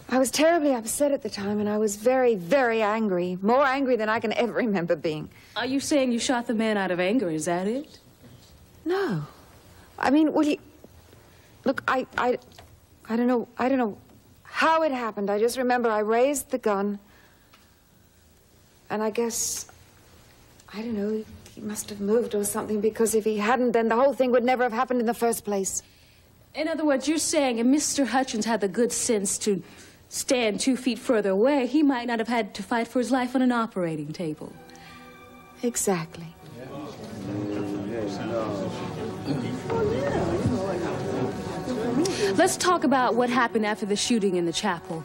I was terribly upset at the time, and I was very, very angry. More angry than I can ever remember being. Are you saying you shot the man out of anger? Is that it? No. I mean, well, look, I don't know how it happened. I just remember I raised the gun, and I guess, I don't know, he must have moved or something, because if he hadn't, then the whole thing would never have happened in the first place. In other words, you're saying if Mr. Hutchins had the good sense to stand 2 feet further away, he might not have had to fight for his life on an operating table. Exactly. Let's talk about what happened after the shooting in the chapel.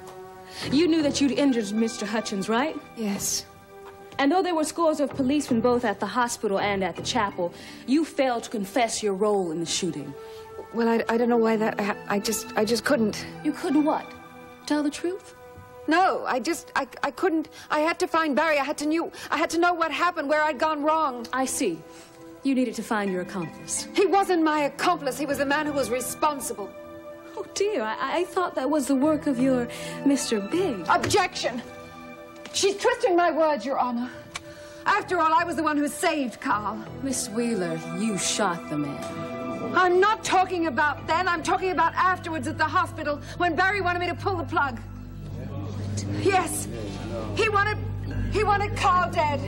You knew that you'd injured Mr. Hutchins, right? Yes. And though there were scores of policemen both at the hospital and at the chapel, you failed to confess your role in the shooting. Well, I don't know why that... I just couldn't. You couldn't what? Tell the truth? No, I couldn't. I had to find Barry. I had to know what happened, where I'd gone wrong. I see. You needed to find your accomplice. He wasn't my accomplice. He was the man who was responsible. Oh, dear, I thought that was the work of your Mr. Big. Objection! She's twisting my words, Your Honor. After all, I was the one who saved Carl. Miss Wheeler, you shot the man. I'm not talking about then. I'm talking about afterwards at the hospital when Barry wanted me to pull the plug. Yes, he wanted Carl dead.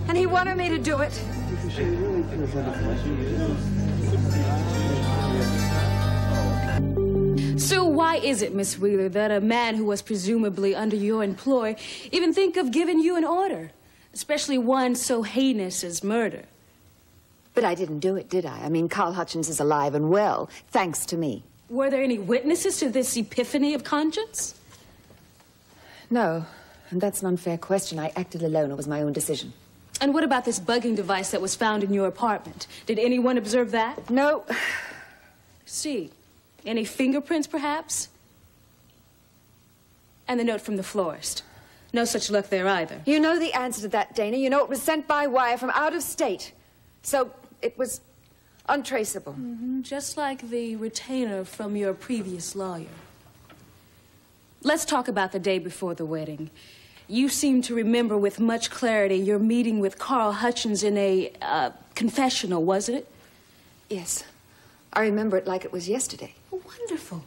And he wanted me to do it. So why is it, Miss Wheeler, that a man who was presumably under your employ even think of giving you an order? Especially one so heinous as murder. But I didn't do it, did I? I mean, Carl Hutchins is alive and well, thanks to me. Were there any witnesses to this epiphany of conscience? No, and that's an unfair question. I acted alone. It was my own decision. And what about this bugging device that was found in your apartment? Did anyone observe that? No. See, any fingerprints, perhaps? And the note from the florist. No such luck there either. You know the answer to that, Dana. You know it was sent by wire from out of state. So it was untraceable. Mm-hmm. Just like the retainer from your previous lawyer. Let's talk about the day before the wedding. You seem to remember with much clarity your meeting with Carl Hutchins in a confessional, wasn't it? Yes. I remember it like it was yesterday. Oh, wonderful.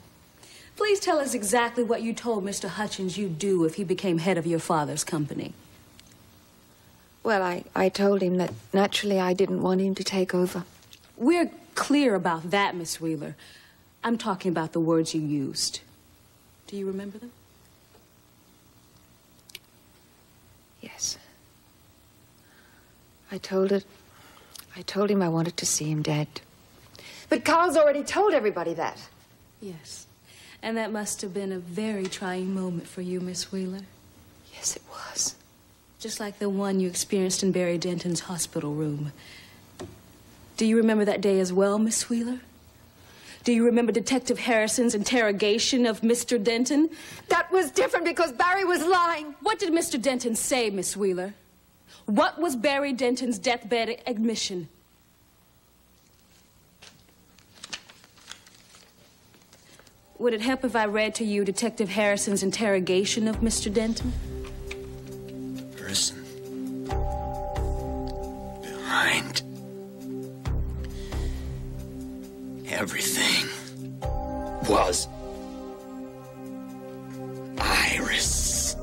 Please tell us exactly what you told Mr. Hutchins you'd do if he became head of your father's company. Well, I told him that naturally I didn't want him to take over. We're clear about that, Miss Wheeler. I'm talking about the words you used. Do you remember them? Yes. I told him I wanted to see him dead. But Carl's already told everybody that. Yes. And that must have been a very trying moment for you, Miss Wheeler. Yes, it was. Just like the one you experienced in Barry Denton's hospital room. Do you remember that day as well, Miss Wheeler? Do you remember Detective Harrison's interrogation of Mr. Denton? That was different because Barry was lying. What did Mr. Denton say, Miss Wheeler? What was Barry Denton's deathbed admission? Would it help if I read to you Detective Harrison's interrogation of Mr. Denton? Person behind everything was Iris.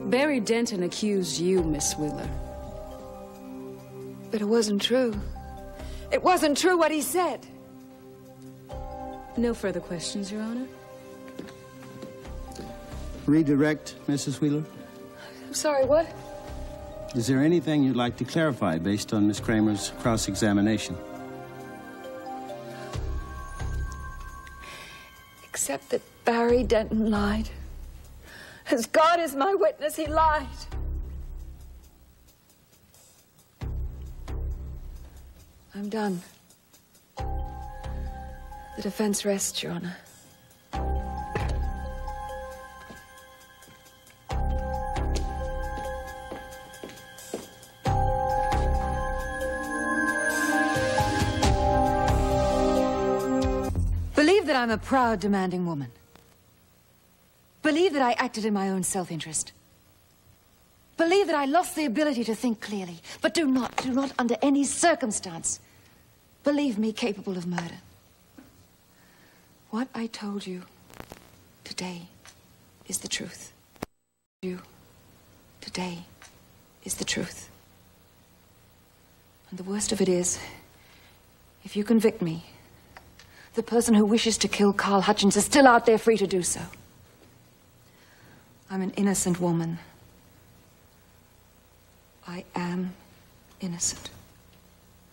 Barry Denton accused you, Miss Wheeler. But it wasn't true. It wasn't true what he said. No further questions, Your Honor. Redirect, Mrs. Wheeler. I'm sorry, what? Is there anything you'd like to clarify based on Miss Kramer's cross-examination? Except that Barry Denton lied. As God is my witness, he lied. I'm done. The defense rests, Your Honor. Believe that I'm a proud, demanding woman. Believe that I acted in my own self-interest. Believe that I lost the ability to think clearly. But do not under any circumstance believe me capable of murder. What I told you today is the truth. You today is the truth. And the worst of it is, if you convict me, the person who wishes to kill Carl Hutchins is still out there free to do so. I'm an innocent woman. I am innocent.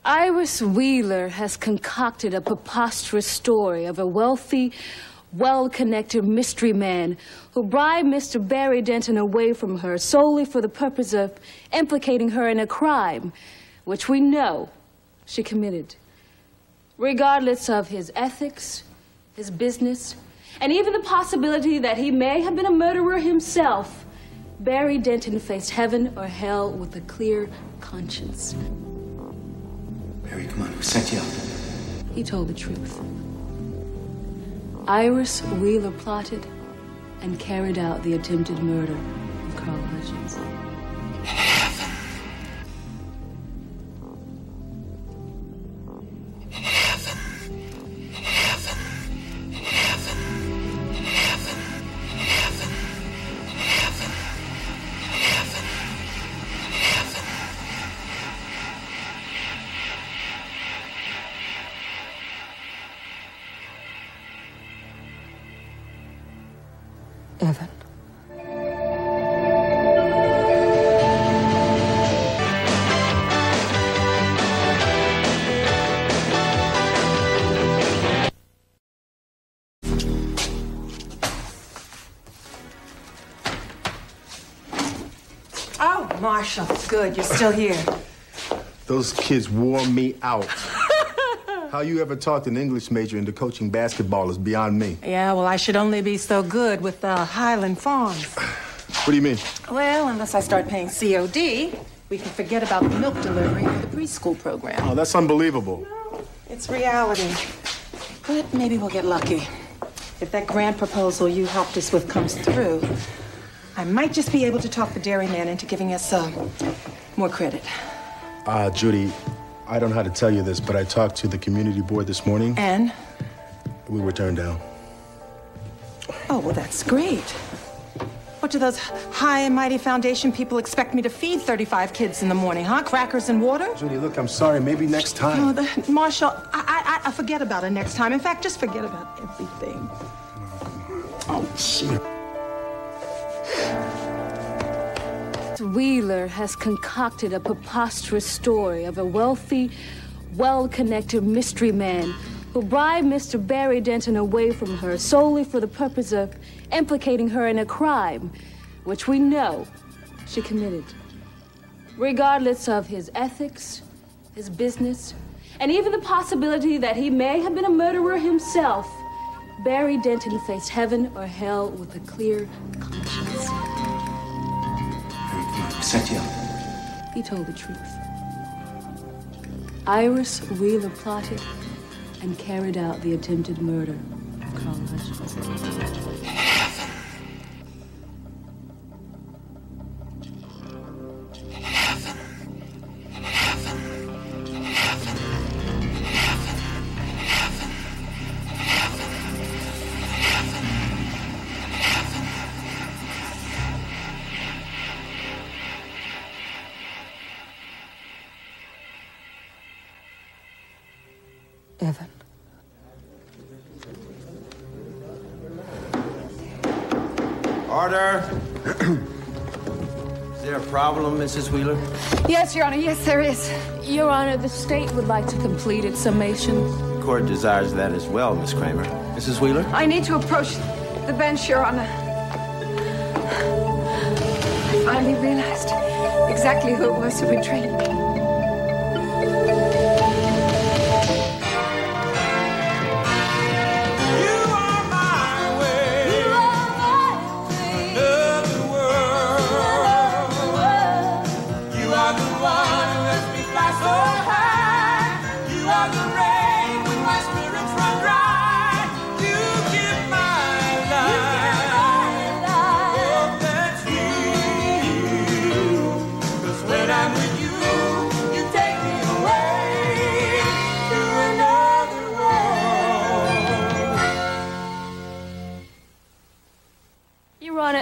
Iris Wheeler has concocted a preposterous story of a wealthy, well-connected mystery man who bribed Mr. Barry Denton away from her solely for the purpose of implicating her in a crime, which we know she committed. Regardless of his ethics, his business, and even the possibility that he may have been a murderer himself, Barry Denton faced heaven or hell with a clear conscience. Barry, come on, we set you up. He told the truth. Iris Wheeler plotted and carried out the attempted murder of Carl Hutchins. Evan. Oh, Marshall, good, you're still here. Those kids wore me out. How you ever talked an English major into coaching basketball is beyond me. Yeah, well, I should only be so good with the Highland Farms. What do you mean? Well, unless I start paying COD, we can forget about the milk delivery for the preschool program. Oh, that's unbelievable. It's reality. But maybe we'll get lucky. If that grant proposal you helped us with comes through, I might just be able to talk the dairyman into giving us more credit. Judy, I don't know how to tell you this, but I talked to the community board this morning. And? We were turned down. Oh, well, that's great. What do those high and mighty foundation people expect me to feed 35 kids in the morning, huh? Crackers and water? Judy, look, I'm sorry. Maybe next time. No, Marshall, I forget about it next time. In fact, just forget about everything. Oh, shit. Wheeler has concocted a preposterous story of a wealthy, well-connected mystery man who bribed Mr. Barry Denton away from her solely for the purpose of implicating her in a crime, which we know she committed. Regardless of his ethics, his business, and even the possibility that he may have been a murderer himself, Barry Denton faced heaven or hell with a clear conscience. Set you up. He told the truth. Iris Wheeler plotted and carried out the attempted murder of Carl Hutchins. Evan. Order. Is there a problem, Mrs. Wheeler? Yes, Your Honor. Yes, there is. Your Honor, the state would like to complete its summation. The court desires that as well, Miss Kramer. Mrs. Wheeler? I need to approach the bench, Your Honor. I finally realized exactly who it was who betrayed me.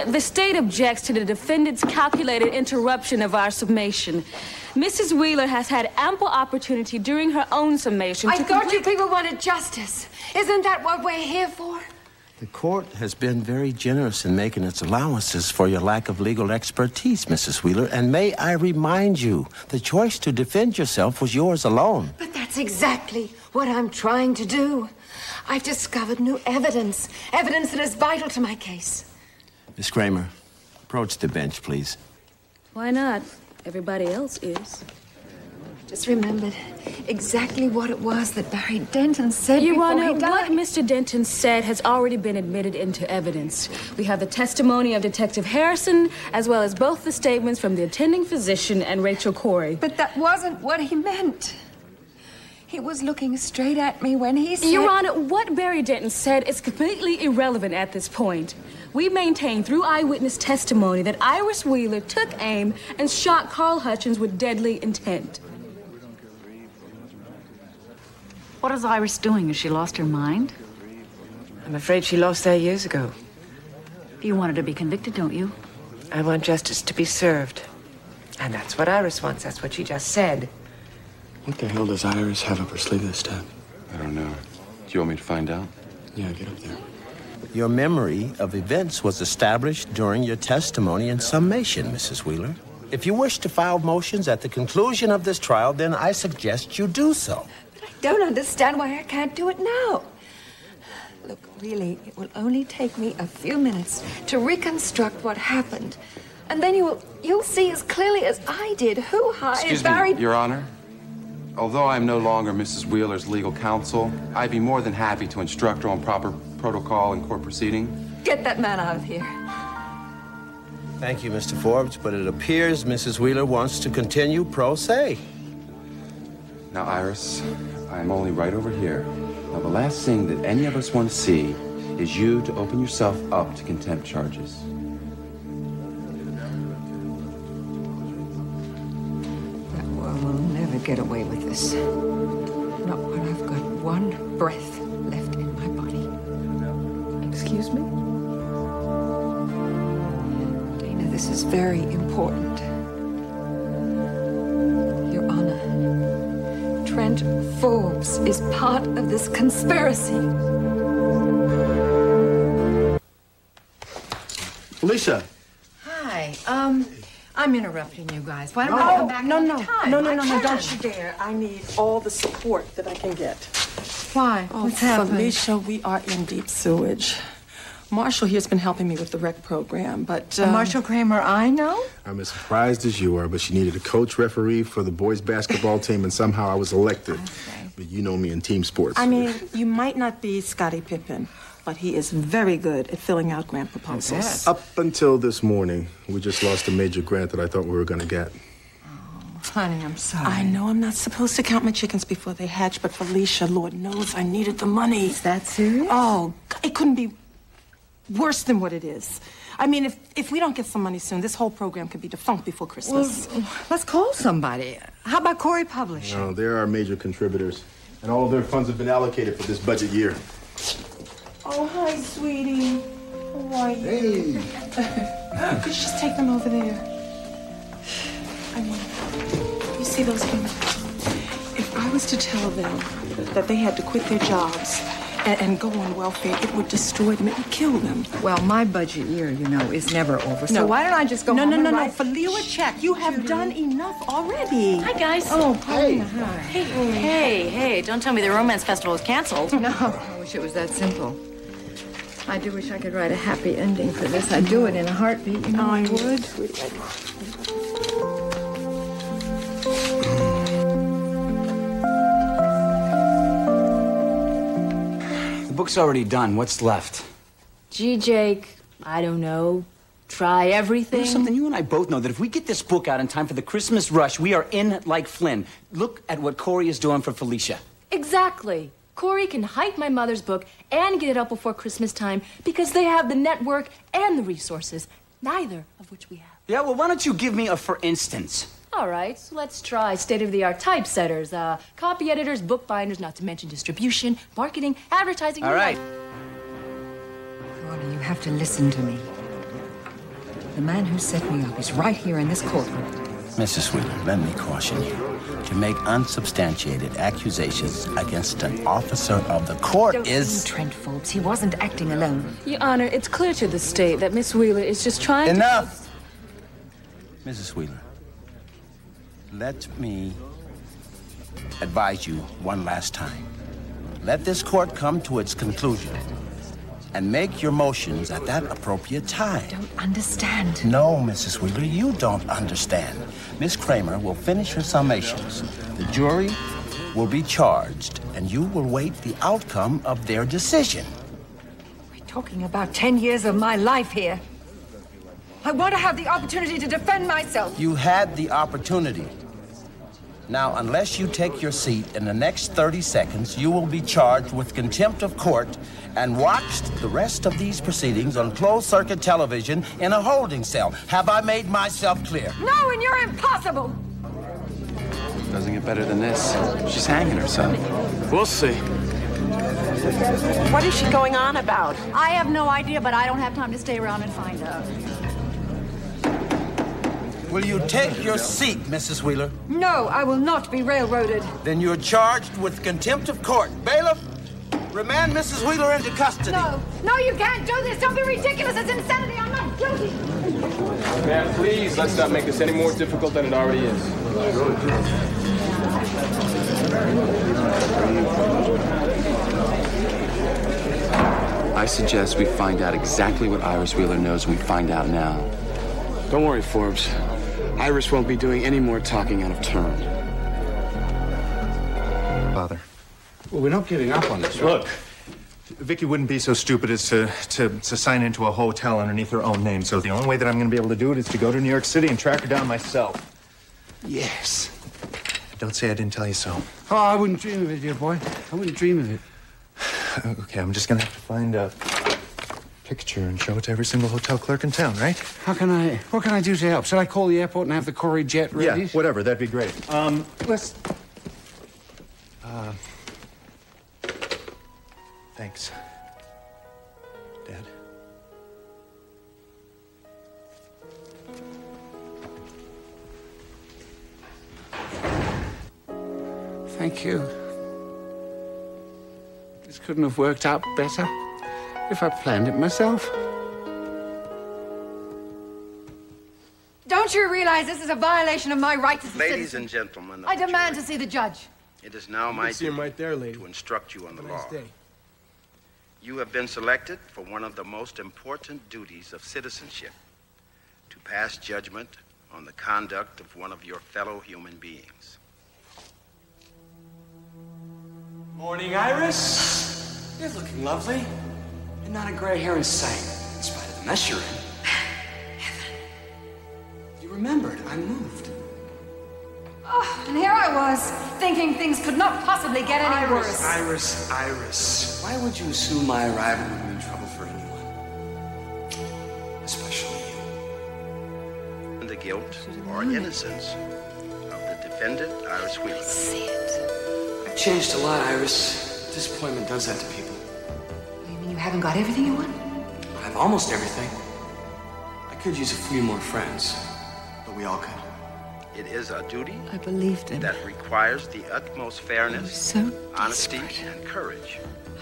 The state objects to the defendant's calculated interruption of our summation. Mrs. Wheeler has had ample opportunity during her own summation I thought you people wanted justice. Isn't that what we're here for? The court has been very generous in making its allowances for your lack of legal expertise, Mrs. Wheeler. And may I remind you, the choice to defend yourself was yours alone. But that's exactly what I'm trying to do. I've discovered new evidence. Evidence that is vital to my case. Miss Kramer, approach the bench, please. Why not? Everybody else is. Just remembered exactly what it was that Barry Denton said Your before Honor, he died. what Mr. Denton said has already been admitted into evidence. We have the testimony of Detective Harrison, as well as both the statements from the attending physician and Rachel Corey. But that wasn't what he meant. He was looking straight at me when he said... Your Honor, what Barry Denton said is completely irrelevant at this point. We maintain through eyewitness testimony that Iris Wheeler took aim and shot Carl Hutchins with deadly intent. What is Iris doing? Has she lost her mind? I'm afraid she lost that years ago. You want her to be convicted, don't you? I want justice to be served. And that's what Iris wants. That's what she just said. What the hell does Iris have up her sleeve this time? I don't know. Do you want me to find out? Yeah, get up there. Your memory of events was established during your testimony and summation, Mrs. Wheeler. If you wish to file motions at the conclusion of this trial, then I suggest you do so. But I don't understand why I can't do it now. Look, really, it will only take me a few minutes to reconstruct what happened. And then you'll see as clearly as I did who hired Excuse Barry... me, Your Honor. Although I'm no longer Mrs. Wheeler's legal counsel, I'd be more than happy to instruct her on proper protocol in court proceeding. Get that man out of here. Thank you, Mr. Forbes, but it appears Mrs. Wheeler wants to continue pro se. Now, Iris, I'm only right over here. Now, the last thing that any of us want to see is you to open yourself up to contempt charges. That worm will never get away with this. Not when I've got one breath left in my body. Excuse me? Dana, this is very important. Your Honor, Trent Forbes is part of this conspiracy. Felicia. Hi. I'm interrupting you guys. Why don't I come back another time? No, I don't you dare. I need all the support that I can get. Why? Oh, What's happening? Felicia, we are in deep sewage. Marshall here's been helping me with the rec program, but... Marshall Kramer I know? I'm as surprised as you are, but she needed a coach referee for the boys basketball team, and somehow I was elected. But you know me in team sports. I mean, you might not be Scottie Pippen, but he is very good at filling out grant proposals. Up until this morning, we just lost a major grant that I thought we were going to get. Honey, I'm sorry. I know I'm not supposed to count my chickens before they hatch, but Felicia, Lord knows I needed the money. Is that serious? Oh, it couldn't be worse than what it is. I mean, if we don't get some money soon, this whole program could be defunct before Christmas. Well, let's call somebody. How about Corey Publishing? No, they're our major contributors, and all of their funds have been allocated for this budget year. Oh, hi, sweetie. How are you? Hey. Could you just take them over there? I mean, you see those women? If I was to tell them that they had to quit their jobs and go on welfare, it would destroy them. It would kill them. Well, my budget year, you know, is never over. So why don't I just go No, home no, and no, write Felicia, a check. You have done enough already. Hi, guys. Oh, Paulina, hi. Hey, don't tell me the romance festival is canceled. No, I wish it was that simple. I do wish I could write a happy ending for this. I'd do it in a heartbeat. You know I would. The book's already done. What's left? Gee, Jake, I don't know. Try everything. You know something? You and I both know that if we get this book out in time for the Christmas rush, we are in like Flynn. Look at what Corey is doing for Felicia. Exactly. Corey can hype my mother's book and get it up before Christmas time because they have the network and the resources, neither of which we have. Yeah, well, why don't you give me a for instance? All right, so let's try state-of-the-art typesetters, copy editors, bookbinders, not to mention distribution, marketing, advertising. All right. Ronnie, you have to listen to me. The man who set me up is right here in this courtroom. Mrs. Wheeler, let me caution you. To make unsubstantiated accusations against an officer of the court Don't is... blame Trent Forbes. He wasn't acting alone. Your Honor, it's clear to the state that Miss Wheeler is just trying Enough! Mrs. Wheeler, let me advise you one last time. Let this court come to its conclusion and make your motions at that appropriate time. I don't understand. No, Mrs. Wheeler, you don't understand. Miss Kramer will finish her summations. The jury will be charged, and you will wait the outcome of their decision. We're talking about 10 years of my life here. I want to have the opportunity to defend myself. You had the opportunity. Now, unless you take your seat in the next 30 seconds, you will be charged with contempt of court and watched the rest of these proceedings on closed-circuit television in a holding cell. Have I made myself clear? No, and you're impossible. Doesn't get better than this. She's hanging herself. We'll see. What is she going on about? I have no idea, but I don't have time to stay around and find out. Will you take your seat, Mrs. Wheeler? No, I will not be railroaded. Then you're charged with contempt of court. Bailiff, remand Mrs. Wheeler into custody. No, you can't do this. Don't be ridiculous. It's insanity. I'm not guilty. Ma'am, please, let's not make this any more difficult than it already is. I suggest we find out exactly what Iris Wheeler knows and we find out now. Don't worry, Forbes. Iris won't be doing any more talking out of turn. Father. Well, we're not giving up on this. Look, Vicky wouldn't be so stupid as to sign into a hotel underneath her own name. So the only way that I'm going to be able to do it is to go to New York City and track her down myself. Yes. Don't say I didn't tell you so. Oh, I wouldn't dream of it, dear boy. I wouldn't dream of it. Okay, I'm just going to have to find a picture and show it to every single hotel clerk in town, right? What can I do to help? Should I call the airport and have the Corey jet ready? Yeah, whatever. That'd be great. Let's... Thanks, Dad. Thank you. This couldn't have worked out better if I planned it myself. Don't you realize this is a violation of my rights as a Ladies citizen? and gentlemen, I demand to see the judge. it is now my see him right there, lady. to instruct you on the law. Nice day. You have been selected for one of the most important duties of citizenship, to pass judgment on the conduct of one of your fellow human beings. Morning, Iris. You're looking lovely. And not a gray hair in sight, in spite of the mess you're in. You remembered. I moved. Oh, and here I was, thinking things could not possibly get any worse. Iris. Why would you assume my arrival would mean trouble for anyone? Especially you. And the guilt or innocence of the defendant, Iris Wheeler. I've changed a lot, Iris. Disappointment does that to people. You mean you haven't got everything you want? I have almost everything. I could use a few more friends, but we all could. It is a duty I believed him. that requires the utmost fairness, so honesty, and courage.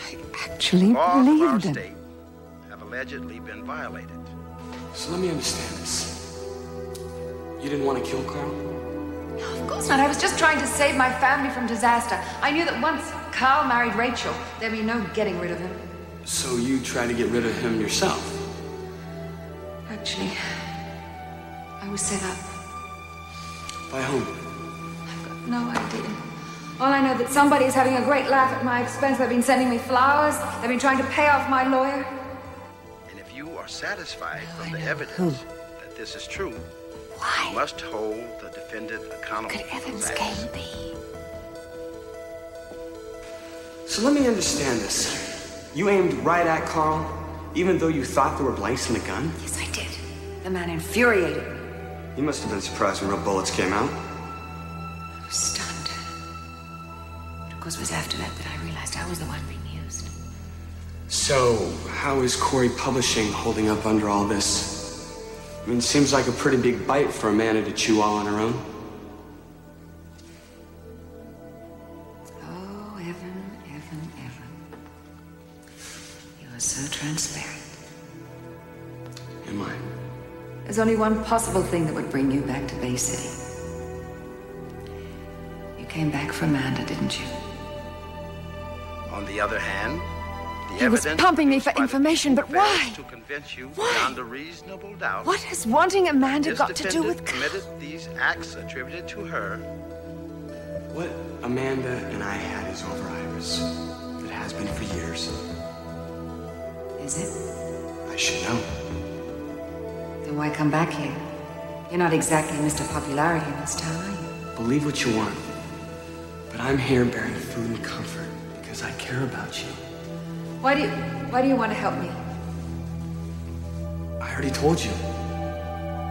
I actually Laws of our believed him. state have allegedly been violated. So let me understand this. You didn't want to kill Carl? Of course not. I was just trying to save my family from disaster. I knew that once Carl married Rachel, there'd be no getting rid of him. So you tried to get rid of him yourself? Actually, I was set up. By whom? No idea. All I know that somebody is having a great laugh at my expense. They've been sending me flowers. They've been trying to pay off my lawyer. And if you are satisfied from the evidence that this is true, you must hold the defendant accountable. Could Evans' game be? So let me understand this. You aimed right at Carl, even though you thought there were blanks in the gun? Yes, I did. The man infuriated me. You must have been surprised when real bullets came out. I was stunned. But of course, it was after that that I realized I was the one being used. So, how is Corey Publishing holding up under all this? I mean, it seems like a pretty big bite for Amanda to chew all on her own. Oh, Evan. You are so transparent. Am I? There's only one possible thing that would bring you back to Bay City. You came back for Amanda, didn't you? On the other hand, the He was evidence pumping me for information, but why? to convince you beyond a reasonable doubt. What has wanting Amanda this got to do with defendant committed these acts attributed to her. What Amanda and I had is over, Iris. It has been for years. Is it? I should know. Then why come back here? You're not exactly Mr. Popularity in this town, are you? Believe what you want. But I'm here bearing food and comfort because I care about you. Why do you want to help me? I already told you.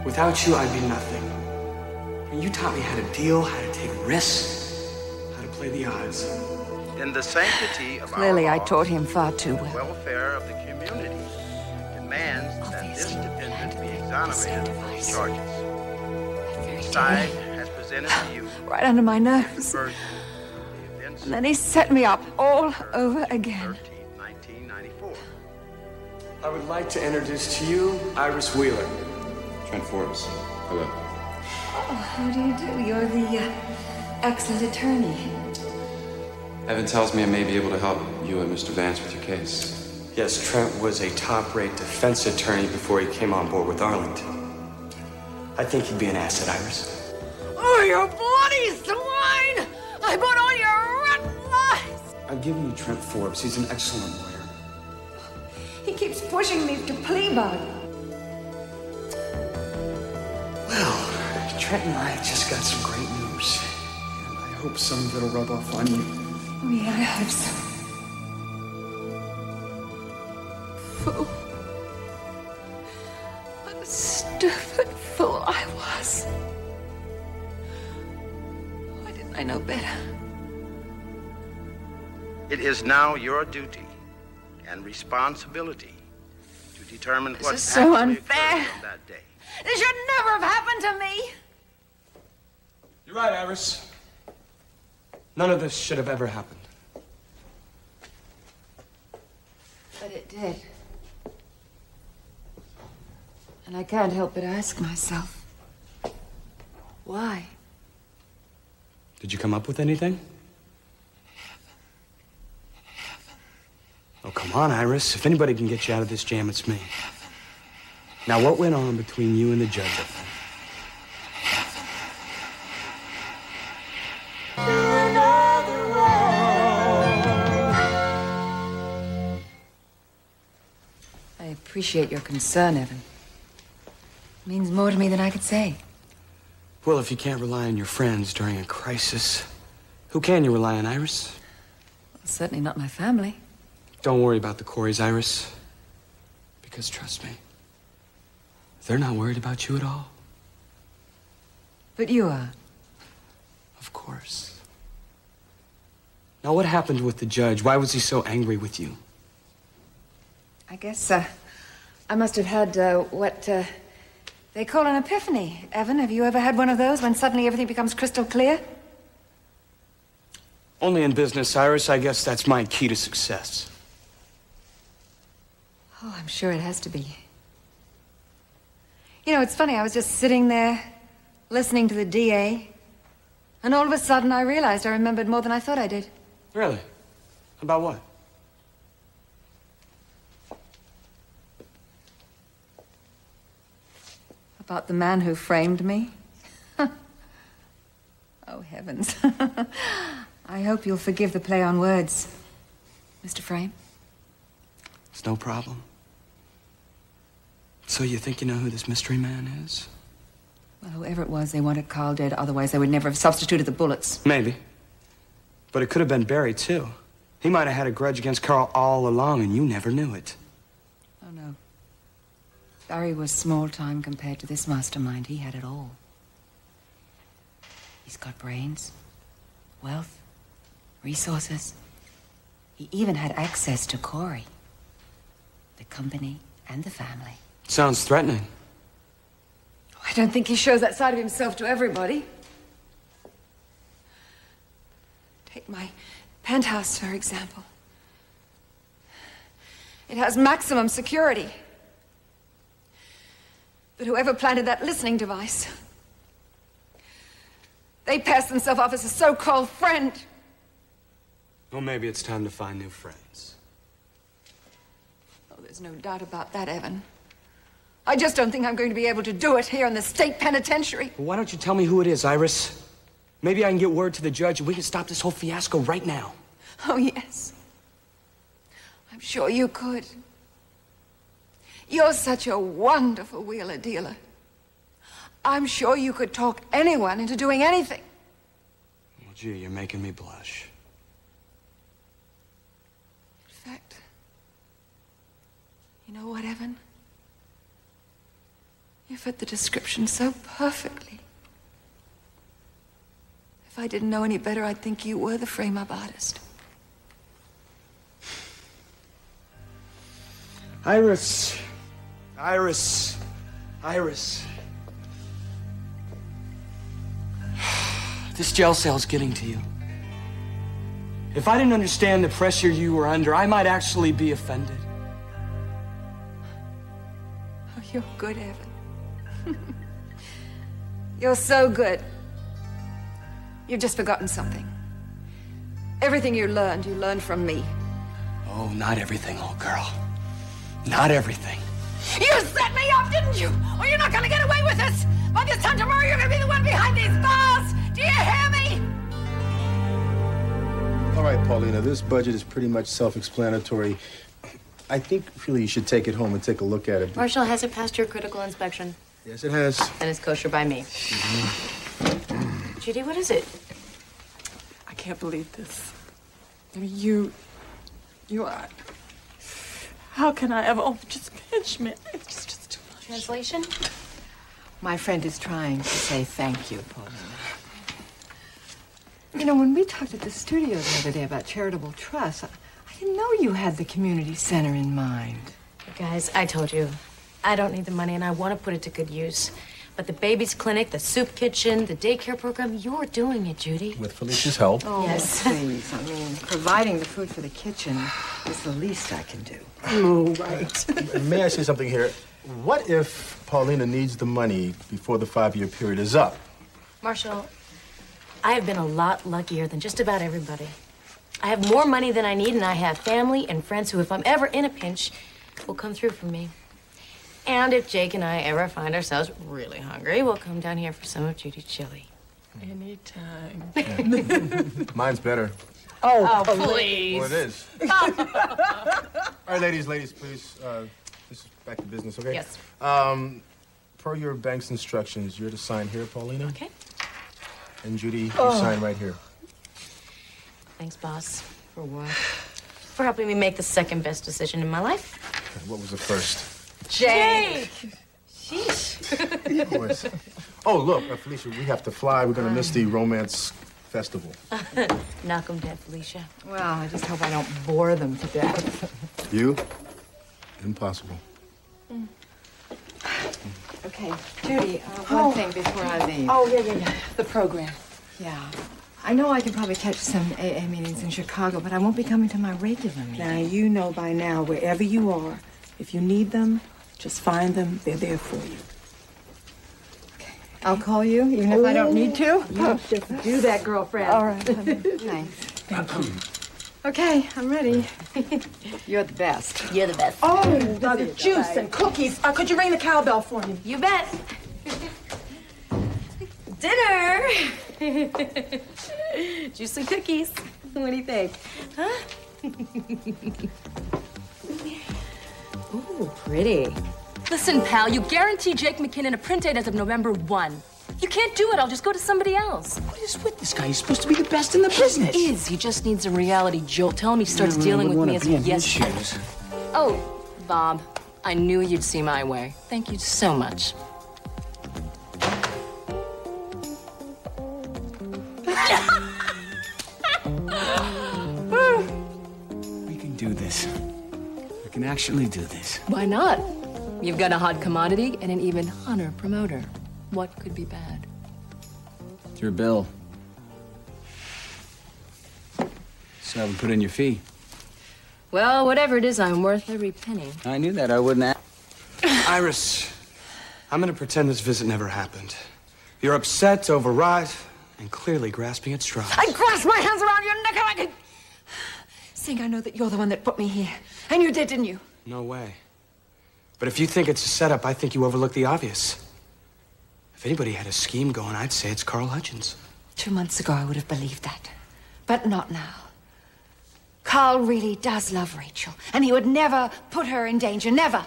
Without you, I'd be nothing. And you taught me how to deal, how to take risks, how to play the odds. In the sanctity of Clearly, our I taught him far too the well. welfare of the community demands that this defendant be exonerated of those charges. The side has presented to you Right under my nose. version of the events And then he set me up all over again. 1994. I would like to introduce to you Iris Wheeler. Trent Forbes. Hello. Oh, how do you do? You're the excellent attorney. Evan tells me I may be able to help you and Mr. Vance with your case. Yes, Trent was a top-rate defense attorney before he came on board with Arlington. I think he'd be an asset, Iris. Oh, you bloody swine! I bought all your rotten lies! I've given you Trent Forbes. He's an excellent lawyer. He keeps pushing me to plea bargain. Well, Trent and I just got some great news. And I hope some of it'll rub off on you. Oh, yeah, I hope so. Fool. What a stupid fool I was. Why didn't I know better? It is now your duty and responsibility to determine what This is so actually unfair. occurred on that day. This should never have happened to me. You're right, Iris. None of this should have ever happened. But it did. And I can't help but ask myself, why? Did you come up with anything? Oh, come on, Iris. If anybody can get you out of this jam, it's me. Now, what went on between you and the judge up there? I appreciate your concern, Evan. It means more to me than I could say. Well, if you can't rely on your friends during a crisis, who can you rely on, Iris? Well, certainly not my family. Don't worry about the Coreys, Iris. Because trust me, they're not worried about you at all. But you are. Of course. Now, what happened with the judge? Why was he so angry with you? I guess, I must have had, what, they call an epiphany. Evan, have you ever had one of those when suddenly everything becomes crystal clear? Only in business, Iris. I guess that's my key to success. Oh, I'm sure it has to be. You know, it's funny, I was just sitting there, listening to the DA, and all of a sudden I realized I remembered more than I thought I did. Really? About what? About the man who framed me? Oh, heavens. I hope you'll forgive the play on words, Mr. Frame. It's no problem. So you think you know who this mystery man is? Well, whoever it was, they wanted Carl dead. Otherwise, they would never have substituted the bullets. Maybe. But it could have been Barry, too. He might have had a grudge against Carl all along, and you never knew it. Oh, no. Barry was small time compared to this mastermind. He had it all. He's got brains, wealth, resources. He even had access to Corey, the company, and the family. Sounds threatening. I don't think he shows that side of himself to everybody. Take my penthouse, for example. It has maximum security. But whoever planted that listening device, they passed themselves off as a so-called friend. Well, maybe it's time to find new friends. Oh, there's no doubt about that, Evan. I just don't think I'm going to be able to do it here in the state penitentiary. Well, why don't you tell me who it is, Iris? Maybe I can get word to the judge and we can stop this whole fiasco right now. Oh, yes. I'm sure you could. You're such a wonderful wheeler dealer. I'm sure you could talk anyone into doing anything. Well, Gee, you're making me blush. In fact, you know what, Evan? You fit the description so perfectly. If I didn't know any better, I'd think you were the frame-up artist. Iris. Iris. Iris. This jail cell's getting to you. If I didn't understand the pressure you were under, I might actually be offended. Oh, you're good, Evan. You're so good. You've just forgotten something. Everything you learned from me. Oh, not everything, old girl. Not everything. You set me up, didn't you? Or you're not gonna get away with this! By this time tomorrow, you're gonna be the one behind these bars! Do you hear me? All right, Paulina, this budget is pretty much self-explanatory. I think really you should take it home and take a look at it. Marshall, has it passed your critical inspection? Yes, it has. And it's kosher by me. Judy, what is it? I can't believe this. I mean, you are. How can I ever? Oh, just pinch me. It's just too much. Translation? My friend is trying to say thank you, Paulina. You know, when we talked at the studio the other day about charitable trust, I didn't know you had the community center in mind. Guys, I told you, I don't need the money and I want to put it to good use. But the baby's clinic, the soup kitchen, the daycare program, you're doing it, Judy. With Felicia's help. Oh, yes. Please. I mean, providing the food for the kitchen is the least I can do. Oh, right. May I say something here? What if Paulina needs the money before the 5-year period is up? Marshall, I have been a lot luckier than just about everybody. I have more money than I need, and I have family and friends who, if I'm ever in a pinch, will come through for me. And if Jake and I ever find ourselves really hungry, we'll come down here for some of Judy's chili. Anytime. Mine's better. Oh, please. Well, it is. All right, ladies, please. This is back to business, okay? Yes. Per your bank's instructions, you're to sign here, Paulina. Okay. And Judy, you sign right here. Thanks, boss. For what? For helping me make the second best decision in my life. What was the first? Jake! Sheesh. Of course. Oh, look, Felicia, we have to fly. We're going to miss the romance festival. Knock 'em dead, Felicia. Well, I just hope I don't bore them to death. You? Impossible. Okay, Judy, one thing before I leave. Oh, yeah. The program. Yeah. I know I can probably catch some AA meetings in Chicago, but I won't be coming to my regular meeting. Now, you know by now, wherever you are, if you need them, just find them. They're there for you. Okay. I'll call you, even if I don't need to. You just do that, girlfriend. All right. Thanks. Thank you. Okay, I'm ready. You're the best. You're the best. Oh, the juice and cookies. Could you ring the cowbell for me? You bet. Dinner. Juice and cookies. What do you think? Huh? Ooh, pretty. Listen, pal, you guarantee Jake McKinnon a print date as of November 1. You can't do it. I'll just go to somebody else. What is with this guy? He's supposed to be the best in the business. He is. He just needs a reality jolt. Tell him he starts dealing with me as a yes man. Oh, Bob, I knew you'd see my way. Thank you so much. We can do this. We can actually do this. Why not? You've got a hot commodity and an even hotter promoter. What could be bad? It's your bill. So haven't put in your fee. Well, whatever it is, I'm worth every penny. I knew that. I wouldn't ask. Iris, I'm gonna pretend this visit never happened. You're upset, overwrought, and clearly grasping at straws. I grasped my hands around your neck and I could... Seeing I know that you're the one that put me here. And you did, didn't you? No way. But if you think it's a setup, I think you overlook the obvious. If anybody had a scheme going, I'd say it's Carl Hutchins. 2 months ago, I would have believed that. But not now. Carl really does love Rachel, and he would never put her in danger, never.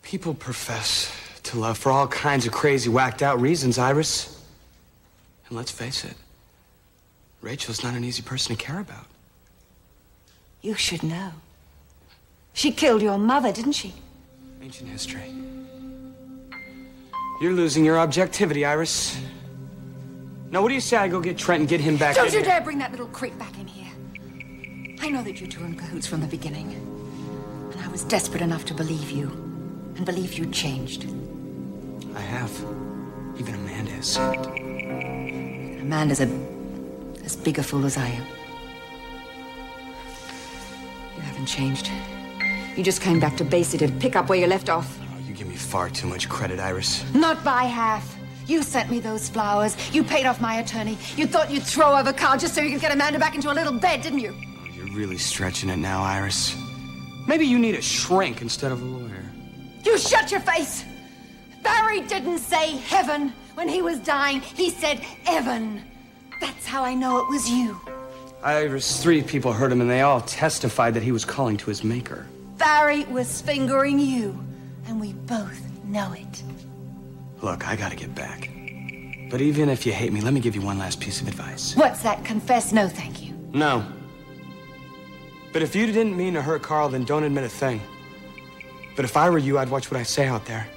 People profess to love for all kinds of crazy, whacked-out reasons, Iris. And let's face it, Rachel's not an easy person to care about. You should know. She killed your mother, didn't she? Ancient history. You're losing your objectivity, Iris. Now, what do you say I go get Trent and get him back in Don't you here? dare bring that little creep back in here. I know that you two were in cahoots from the beginning. And I was desperate enough to believe you. And believe you'd changed. I have. Even Amanda has seen it. Amanda's as big a fool as I am. You haven't changed. You just came back to Bay City to pick up where you left off. Oh, you give me far too much credit, Iris. Not by half. You sent me those flowers. You paid off my attorney. You thought you'd throw over Carl just so you could get Amanda back into a little bed, didn't you? Oh, you're really stretching it now, Iris. Maybe you need a shrink instead of a lawyer. You shut your face! Barry didn't say heaven when he was dying. He said Evan. That's how I know it was you. Iris, 3 people heard him, and they all testified that he was calling to his maker. Barry was fingering you, and we both know it. Look, I gotta get back. But even if you hate me, let me give you one last piece of advice. What's that? Confess no, thank you. No. But if you didn't mean to hurt Carl, then don't admit a thing. But if I were you, I'd watch what I say out there.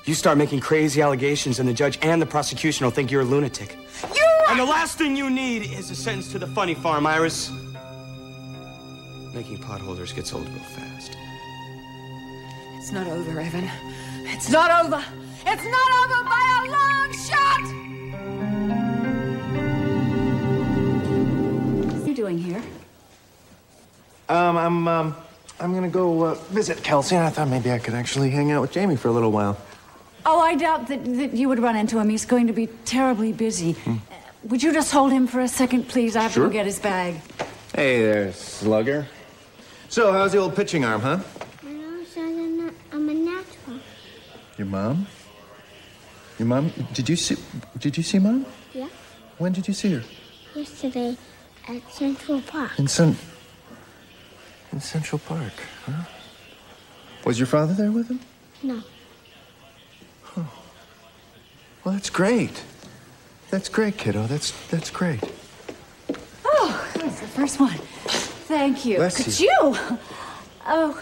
You start making crazy allegations, and the judge and the prosecution will think you're a lunatic. You're right! And the last thing you need is a sentence to the funny farm, Iris. Making potholders gets old real fast. It's not over, Evan. It's not over. It's not over by a long shot! What are you doing here? I'm gonna go visit Kelsey, and I thought maybe I could actually hang out with Jamie for a little while. Oh, I doubt that you would run into him. He's going to be terribly busy. Would you just hold him for a second, please? I have to go get his bag. Hey there, slugger. So, how's the old pitching arm, huh? I'm a natural. Your mom? Your mom? Did you see Mom? Yeah. When did you see her? Yesterday at Central Park. In Central Park, huh? Was your father there with him? No. Huh. Well, that's great. That's great, kiddo. That's great. Oh, that's the first one. Thank you. Bless Could you. Oh,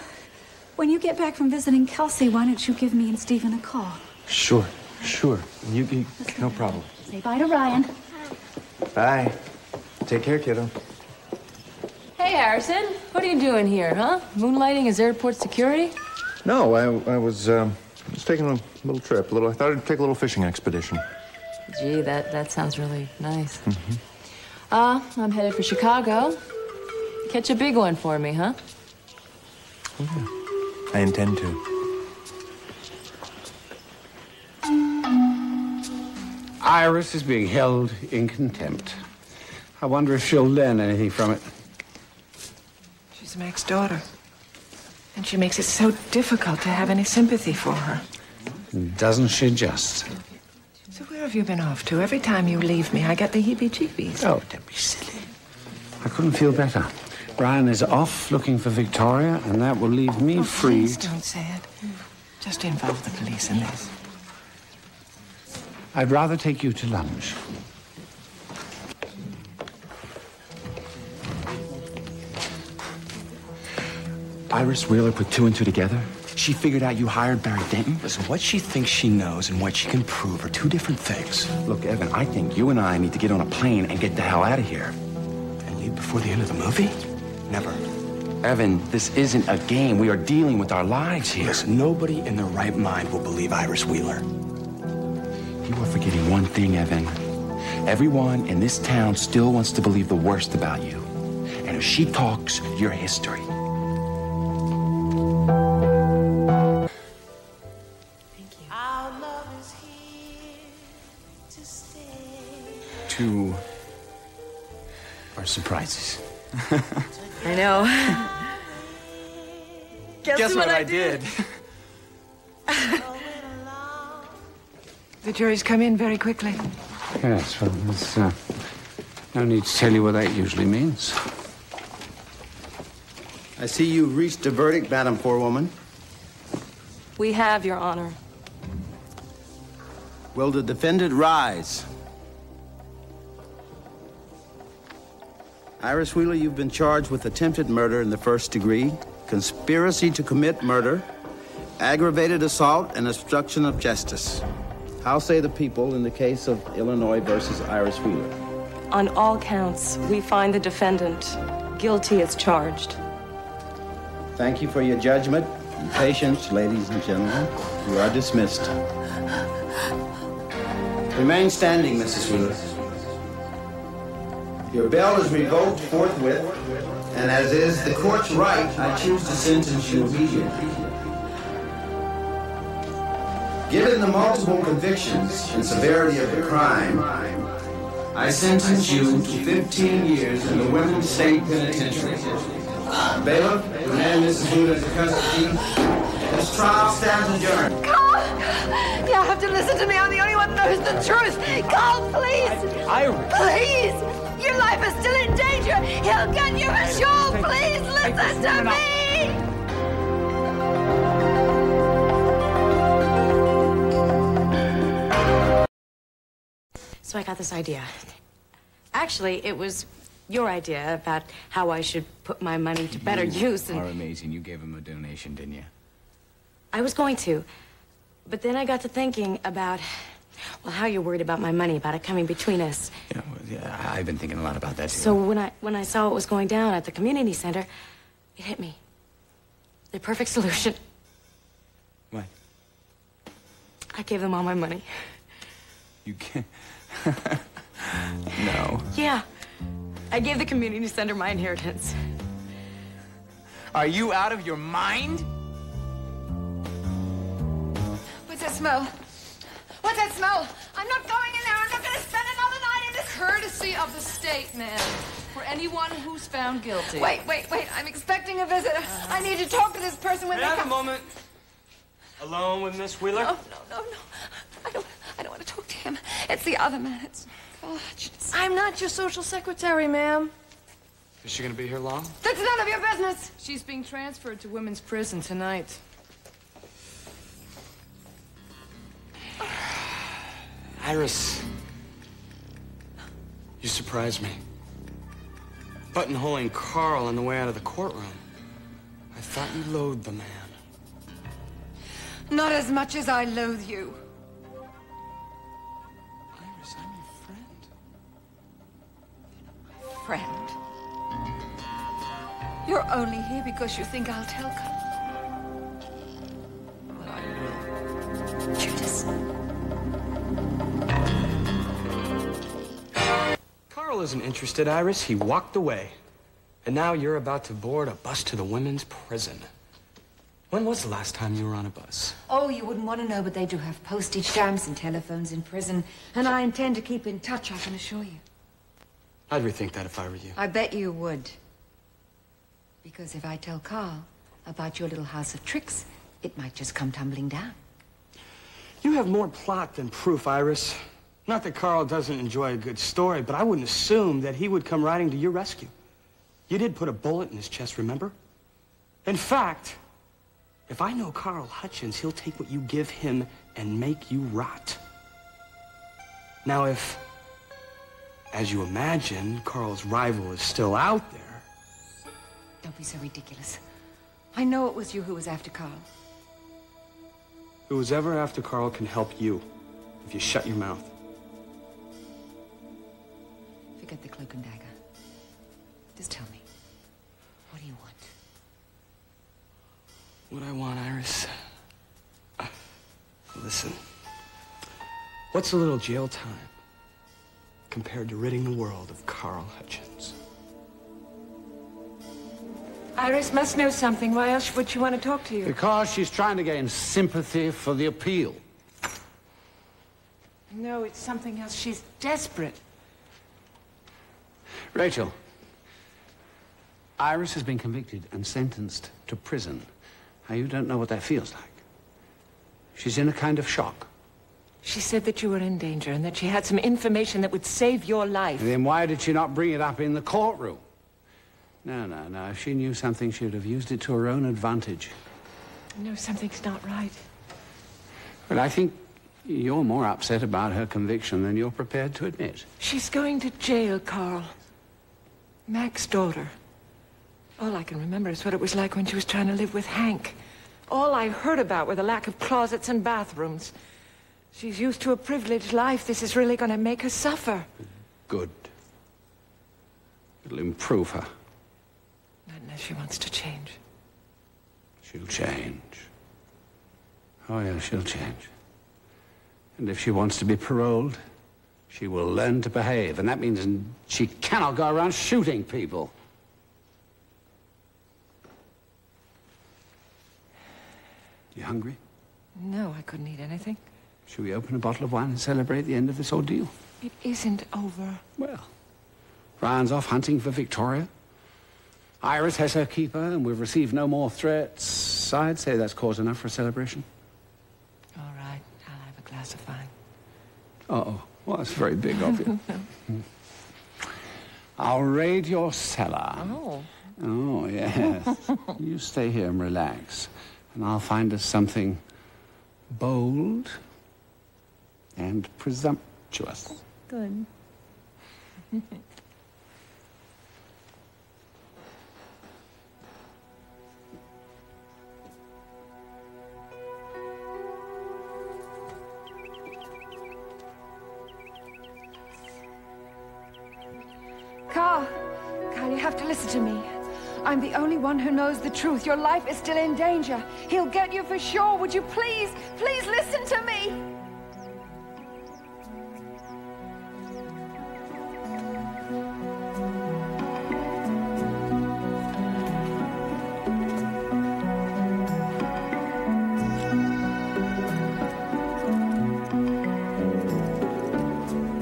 when you get back from visiting Kelsey, why don't you give me and Stephen a call? Sure. You no problem. Say bye to Ryan. Bye. Take care, kiddo. Hey, Harrison. What are you doing here, huh? Moonlighting as airport security? No, I was taking a little trip. I thought I'd take a little fishing expedition. Gee, that sounds really nice. I'm headed for Chicago. Catch a big one for me, huh? Oh, yeah. I intend to. Iris is being held in contempt. I wonder if she'll learn anything from it. She's Mac's daughter. And she makes it so difficult to have any sympathy for her. Doesn't she just? So where have you been off to? Every time you leave me, I get the heebie-jeebies. Oh, don't be silly. I couldn't feel better. Brian is off looking for Victoria, and that will leave me free. Please don't say it. Just involve the police in this. I'd rather take you to lunch. Iris Wheeler put 2 and 2 together? She figured out you hired Barry Denton? Listen, what she thinks she knows and what she can prove are 2 different things. Look, Evan, I think you and I need to get on a plane and get the hell out of here. And leave before the end of the movie? Never. Evan, this isn't a game. We are dealing with our lives here. Listen, nobody in their right mind will believe Iris Wheeler. You are forgetting one thing, Evan. Everyone in this town still wants to believe the worst about you. And if she talks, you're history. Two are surprises. I know. Guess what I did? The jury's come in very quickly. Yes, well, there's no need to tell you what that usually means. I see you've reached a verdict, Madam Forewoman. We have, Your Honor. Will the defendant rise? Iris Wheeler, you've been charged with attempted murder in the first degree, conspiracy to commit murder, aggravated assault, and obstruction of justice. How say the people in the case of Illinois versus Iris Wheeler? On all counts, we find the defendant guilty as charged. Thank you for your judgment and patience, ladies and gentlemen. You are dismissed. Remain standing, Mrs. Wheeler. Your bail is revoked forthwith, and as is the court's right, I choose to sentence you immediately. Given the multiple convictions and severity of the crime, I sentence you to 15 years in the Women's State Penitentiary. Bailiff, demand Mrs. Wheeler to custody. This trial stands adjourned. Carl! You have to listen to me. I'm the only one that knows the truth. Carl, please! Iris! Please! Your life is still in danger. He'll get you for sure. Please listen to me! So I got this idea. Actually, it was your idea about how I should put my money to better use. You are amazing. You gave him a donation, didn't you? I was going to. But then I got to thinking about, well, how you're worried about my money, about it coming between us. You know, yeah, I've been thinking a lot about that, too. So when I saw what was going down at the community center, it hit me. The perfect solution. What? I gave them all my money. You can't... No. Yeah. I gave the community center my inheritance. Are you out of your mind? What's that smell? What's that smell? I'm not going in there. I'm not going to spend another night in this. Courtesy of the state, ma'am. For anyone who's found guilty. Wait. I'm expecting a visitor. I need to talk to this person when May they I have come. a moment? Alone with Miss Wheeler? No. I don't want to talk to him. It's the other man. It's Carl Hutchins. I'm not your social secretary, ma'am. Is she gonna be here long? That's none of your business. She's being transferred to women's prison tonight. Iris, you surprised me. Buttonholing Carl on the way out of the courtroom. I thought you loathed the man. Not as much as I loathe you. Iris, I'm your friend. Friend? You're only here because you think I'll tell Carl. Well, I will. Judas. Carl isn't interested, Iris. He walked away. And now you're about to board a bus to the women's prison. When was the last time you were on a bus? Oh, you wouldn't want to know, but they do have postage stamps and telephones in prison. And I intend to keep in touch, I can assure you. I'd rethink that if I were you. I bet you would. Because if I tell Carl about your little house of tricks, it might just come tumbling down. You have more plot than proof, Iris. Not that Carl doesn't enjoy a good story, but I wouldn't assume that he would come riding to your rescue. You did put a bullet in his chest, remember? In fact, if I know Carl Hutchins, he'll take what you give him and make you rot. Now, if, as you imagine, Carl's rival is still out there... Don't be so ridiculous. I know it was you who was after Carl. Who was ever after Carl can help you, if you shut your mouth. Forget the cloak and dagger. Just tell me, what do you want? What I want, Iris? Listen. What's a little jail time compared to ridding the world of Carl Hutchins? Iris must know something. Why else would she want to talk to you? Because she's trying to gain sympathy for the appeal. No, it's something else. She's desperate. Rachel, Iris has been convicted and sentenced to prison. Now, you don't know what that feels like. She's in a kind of shock. She said that you were in danger and that she had some information that would save your life. Then why did she not bring it up in the courtroom? No. If she knew something, she would have used it to her own advantage. No, something's not right. Well, I think you're more upset about her conviction than you're prepared to admit. She's going to jail, Carl. Mac's daughter. All I can remember is what it was like when she was trying to live with Hank. All I heard about were the lack of closets and bathrooms. She's used to a privileged life. This is really going to make her suffer. Good. It'll improve her. Not unless she wants to change. She'll change. Oh, yeah, she'll change. And if she wants to be paroled, she will learn to behave. And that means she cannot go around shooting people. You hungry? No, I couldn't eat anything. Should we open a bottle of wine and celebrate the end of this ordeal? It isn't over. Well, Ryan's off hunting for Victoria. Iris has her keeper, and we've received no more threats. I'd say that's cause enough for a celebration. All right, I'll have a glass of wine. Uh-oh. Well, that's very big of you. I'll raid your cellar. Oh. Oh, yes. You stay here and relax, and I'll find us something bold and presumptuous. Good. Carl, you have to listen to me. I'm the only one who knows the truth. Your life is still in danger. He'll get you for sure. Would you please listen to me?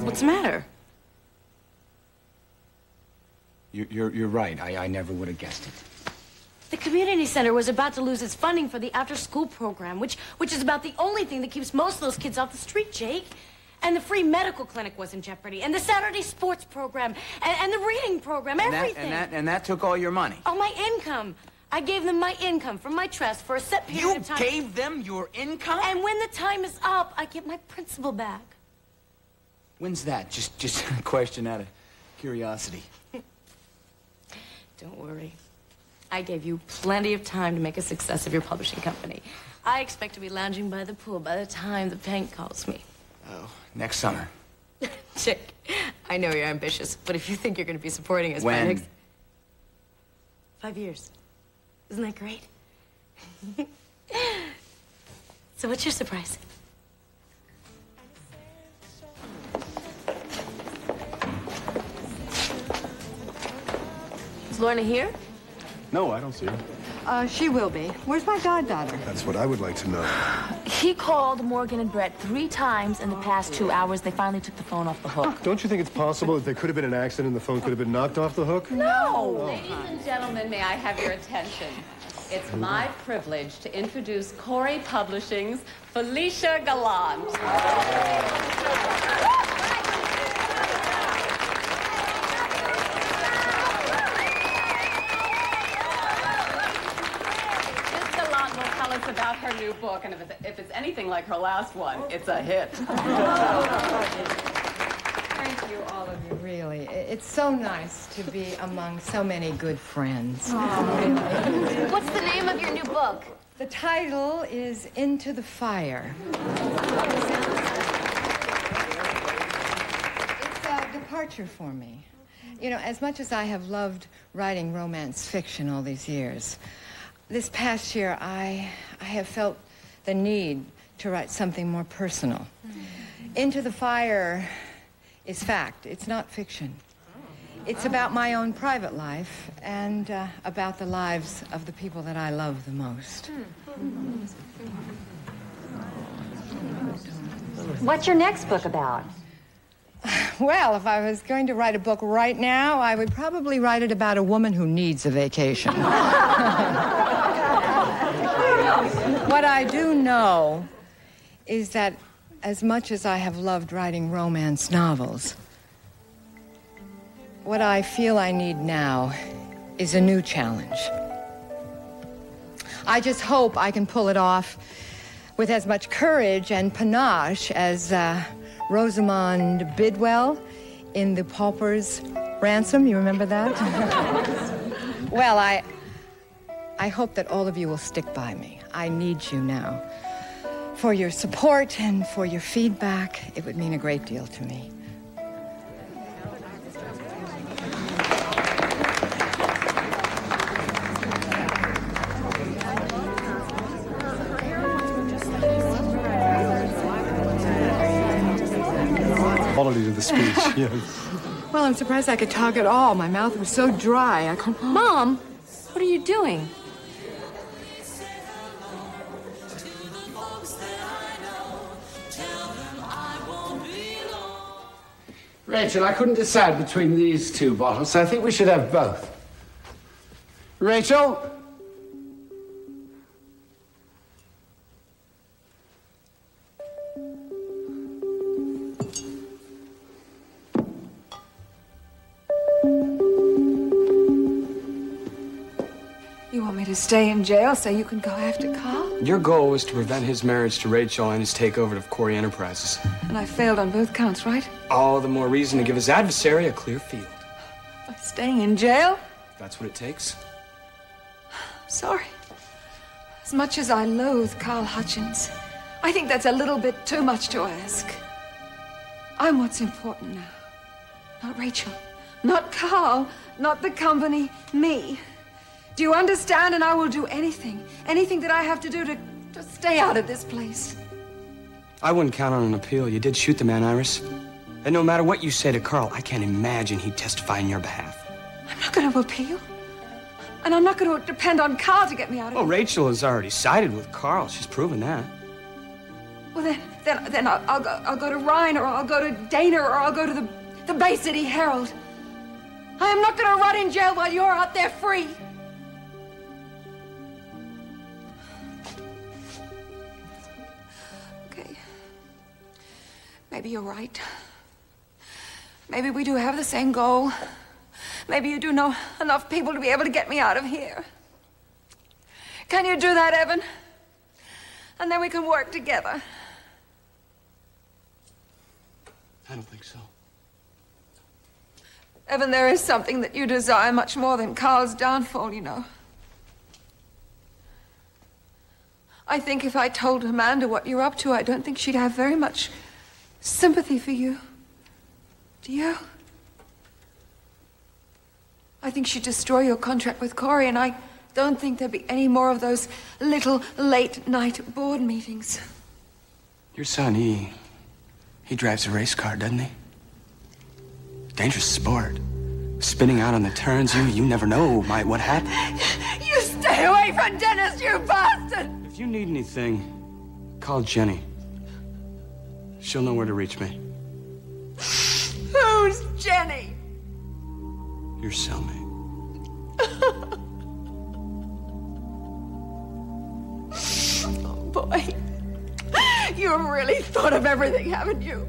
What's the matter? You're right. I never would have guessed it. The community center was about to lose its funding for the after-school program, which is about the only thing that keeps most of those kids off the street, Jake. And the free medical clinic was in jeopardy, and the Saturday sports program, and the reading program, everything. And that took all your money. All my income. I gave them my income from my trust for a set period of time. You gave them your income? And when the time is up, I get my principal back. When's that? Just a question out of curiosity. Don't worry. I gave you plenty of time to make a success of your publishing company. I expect to be lounging by the pool by the time the bank calls me. Oh, next summer. Chick, I know you're ambitious, but if you think you're going to be supporting us by When? next... 5 years. Isn't that great? So what's your surprise? Is Lorna here? No, I don't see her. She will be. Where's my goddaughter? That's what I would like to know. He called Morgan and Brett 3 times in the past 2 hours. They finally took the phone off the hook. Don't you think it's possible that there could have been an accident and the phone could have been knocked off the hook? No! Ladies and gentlemen, may I have your attention? It's my privilege to introduce Corey Publishing's Felicia Gallant. About her new book, and if it's anything like her last one, it's a hit. Thank you, all of you, really. It's so nice to be among so many good friends. What's the name of your new book? The title is Into the Fire. It's a departure for me. You know, as much as I have loved writing romance fiction all these years, this past year, I have felt the need to write something more personal. Into the Fire is fact. It's not fiction. It's about my own private life and about the lives of the people that I love the most. What's your next book about? Well, if I was going to write a book right now, I would probably write it about a woman who needs a vacation. What I do know is that as much as I have loved writing romance novels, what I feel I need now is a new challenge. I just hope I can pull it off with as much courage and panache as Rosamond Bidwell in The Pauper's Ransom, you remember that? Well, I hope that all of you will stick by me. I need you now. For your support and for your feedback, it would mean a great deal to me. Quality of the speech, yes. Well, I'm surprised I could talk at all. My mouth was so dry. I couldn't... Mom, what are you doing? Rachel, I couldn't decide between these two bottles, so I think we should have both. Rachel? You want me to stay in jail so you can go after Carl? Your goal was to prevent his marriage to Rachel and his takeover of Corey Enterprises. And I failed on both counts, right? All the more reason to give his adversary a clear field. By staying in jail? That's what it takes. Sorry. As much as I loathe Carl Hutchins, I think that's a little bit too much to ask. I'm what's important now. Not Rachel, not Carl, not the company, me. Do you understand? And I will do anything that I have to do to stay out of this place. I wouldn't count on an appeal. You did shoot the man, Iris. And no matter what you say to Carl, I can't imagine he'd testify in your behalf. I'm not going to appeal. And I'm not going to depend on Carl to get me out of here. Oh, Rachel has already sided with Carl. She's proven that. Well, then I'll go to Ryan, or I'll go to Dana, or I'll go to the Bay City Herald. I am not going to rot in jail while you're out there free. Maybe you're right. Maybe we do have the same goal. Maybe you do know enough people to be able to get me out of here. Can you do that, Evan? And then we can work together. I don't think so. Evan, there is something that you desire much more than Carl's downfall, you know. I think if I told Amanda what you're up to, I don't think she'd have very much sympathy for you. Do you? I think she'd destroy your contract with Corey, and I don't think there'd be any more of those little late-night board meetings. Your son, he drives a race car, doesn't he? Dangerous sport. Spinning out on the turns, you never know what happen. You stay away from Dennis, you bastard! If you need anything, call Jenny. She'll know where to reach me. Who's Jenny? Your cellmate. Oh, boy. You've really thought of everything, haven't you?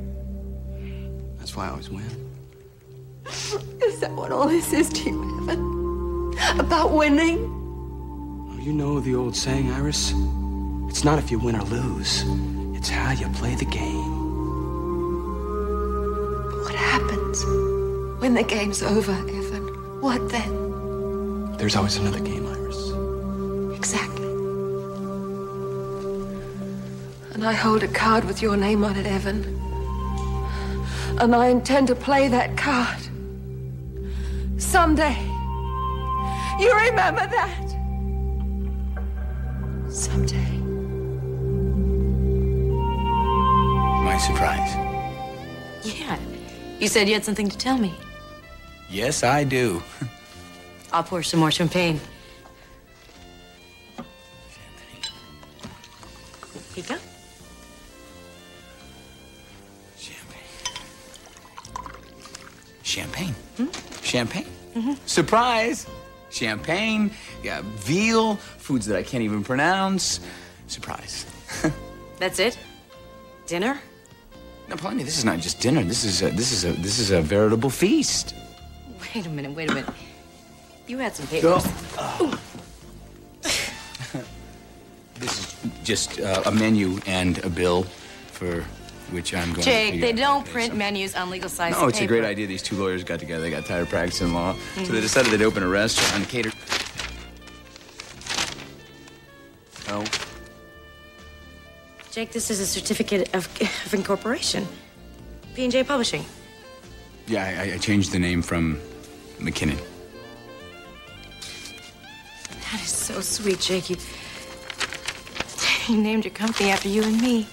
That's why I always win. Is that what all this is to you, Evan? About winning? Oh, you know the old saying, Iris? It's not if you win or lose. It's how you play the game. But what happens when the game's over, Evan? What then? There's always another game, Iris. Exactly. And I hold a card with your name on it, Evan. And I intend to play that card. Someday. You remember that? Someday. My surprise. Yeah. You said you had something to tell me. Yes, I do. I'll pour some more champagne. Here you go. Champagne. Champagne. Surprise. Champagne, yeah, veal, foods that I can't even pronounce. Surprise. That's it? Dinner? No, Polly, this is not just dinner. This is a veritable feast. Wait a minute. You had some papers. This is just a menu and a bill for which I'm going to Jake, figure they out. don't print menus on legal-sized paper. No, it's a great idea. These two lawyers got together. They got tired of practicing law. So they decided they'd open a restaurant and cater. Oh. Jake, this is a certificate of incorporation. P&J Publishing. Yeah, I changed the name from McKinnon. That is so sweet, Jake. You named your company after you and me.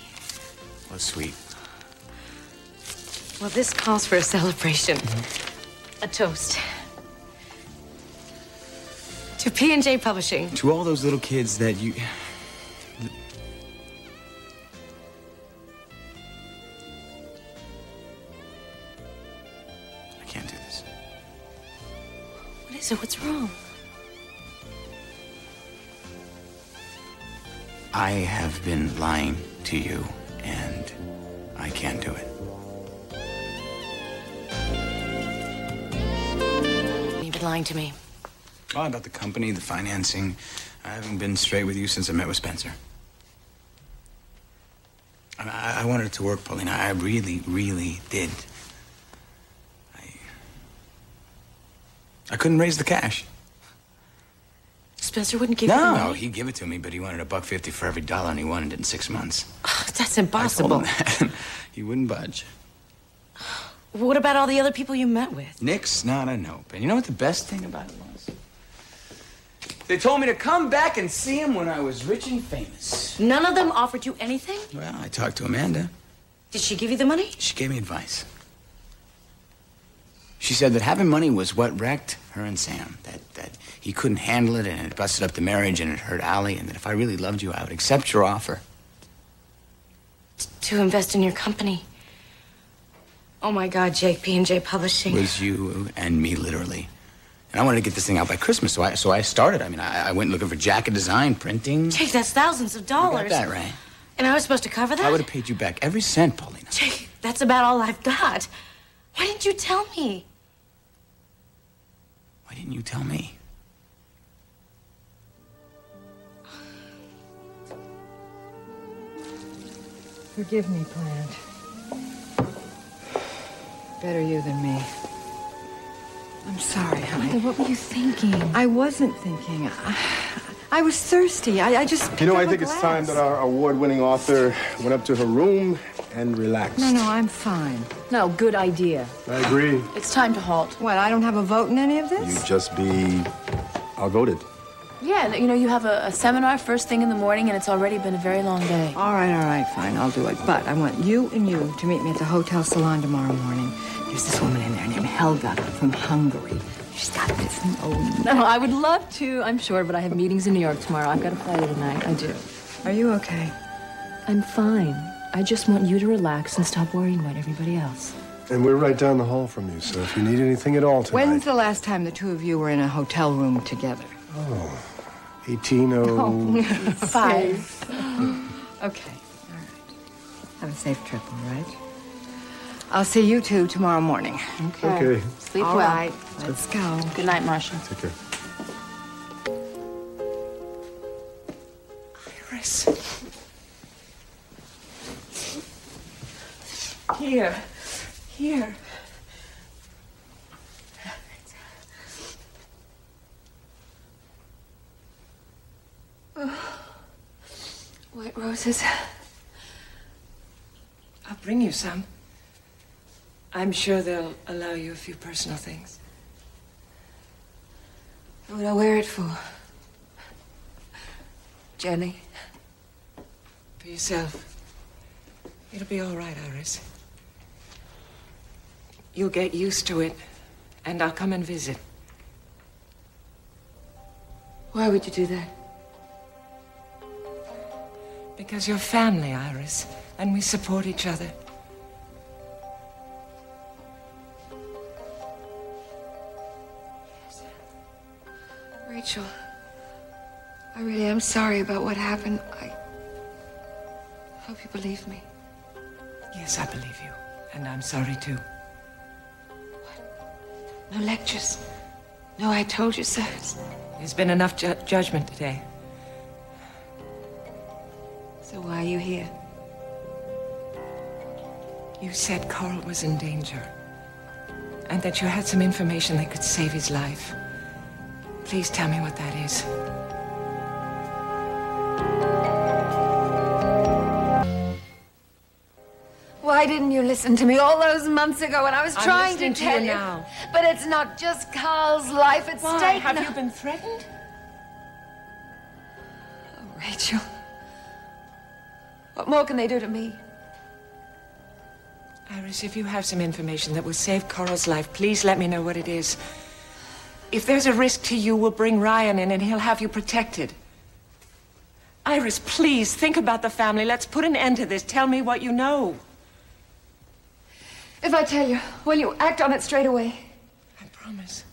Well, sweet. Well, this calls for a celebration. A toast. To P&J Publishing. To all those little kids that you... I can't do this. What is it? What's wrong? I have been lying to you, and I can't do it. You've been lying to me. Oh, about the company, the financing. I haven't been straight with you since I met with Spencer. I wanted it to work, Paulina. I really, really did. I couldn't raise the cash. Spencer wouldn't give you the No, money? he'd give it to me, but he wanted $1.50 for every dollar, and he wanted it in 6 months. Oh, that's impossible. I told him that. He wouldn't budge. What about all the other people you met with? Nix, not a nope. And you know what the best thing about it was? They told me to come back and see him when I was rich and famous. None of them offered you anything? Well, I talked to Amanda. Did she give you the money? She gave me advice. She said that having money was what wrecked her and Sam. That he couldn't handle it, and it busted up the marriage, and it hurt Allie, and that if I really loved you, I would accept your offer. To invest in your company. Oh my God, Jake, P&J Publishing. It was you and me, literally. And I wanted to get this thing out by Christmas, so I started. I mean, I went looking for jacket design, printing. Jake, that's thousands of You dollars. got that right. And I was supposed to cover that? I would have paid you back every cent, Paulina. Jake, that's about all I've got. Why didn't you tell me? Why didn't you tell me? Forgive me, Plant. Better you than me. I'm sorry, honey. Mother, what were you thinking? I wasn't thinking. I was thirsty. I just picked You know, up I a think it's glass. time that our award-winning author went up to her room and relaxed. No, I'm fine. No, good idea. I agree. It's time to halt. What, I don't have a vote in any of this? You just be outvoted. Yeah, you know, you have a seminar first thing in the morning, and it's already been a very long day. All right, fine, I'll do it. But I want you and you to meet me at the hotel salon tomorrow morning. There's this woman in there named Helga from Hungary. She's got this. Oh, No, I would love to, I'm sure, but I have meetings in New York tomorrow. I've got to fly there tonight. I do. Are you okay? I'm fine. I just want you to relax and stop worrying about everybody else. And we're right down the hall from you, so if you need anything at all tonight... When's the last time the two of you were in a hotel room together? Oh, 1805. Five. Okay, all right. Have a safe trip, all right? I'll see you two tomorrow morning. Okay. Sleep All well. right, let's go. Good night, Marcia. Take care. Iris. Here. Here. White roses. I'll bring you some. I'm sure they'll allow you a few personal things. What would I wear it for? Jenny? For yourself. It'll be all right, Iris. You'll get used to it, and I'll come and visit. Why would you do that? Because you're family, Iris, and we support each other. Rachel, I really am sorry about what happened. I hope you believe me. Yes, I believe you, and I'm sorry too. What? No lectures? No, I told you so. There's been enough judgment today. So why are you here? You said Carl was in danger, and that you had some information that could save his life. Please tell me what that is. Why didn't you listen to me all those months ago when I was trying to listening tell you you? now. But it's not just Carl's life at Why? stake. Have now. you been threatened? Oh, Rachel. What more can they do to me? Iris, if you have some information that will save Carl's life, please let me know what it is. If there's a risk to you, we'll bring Ryan in and he'll have you protected. Iris, please, think about the family. Let's put an end to this. Tell me what you know. If I tell you, will you act on it straight away? I promise.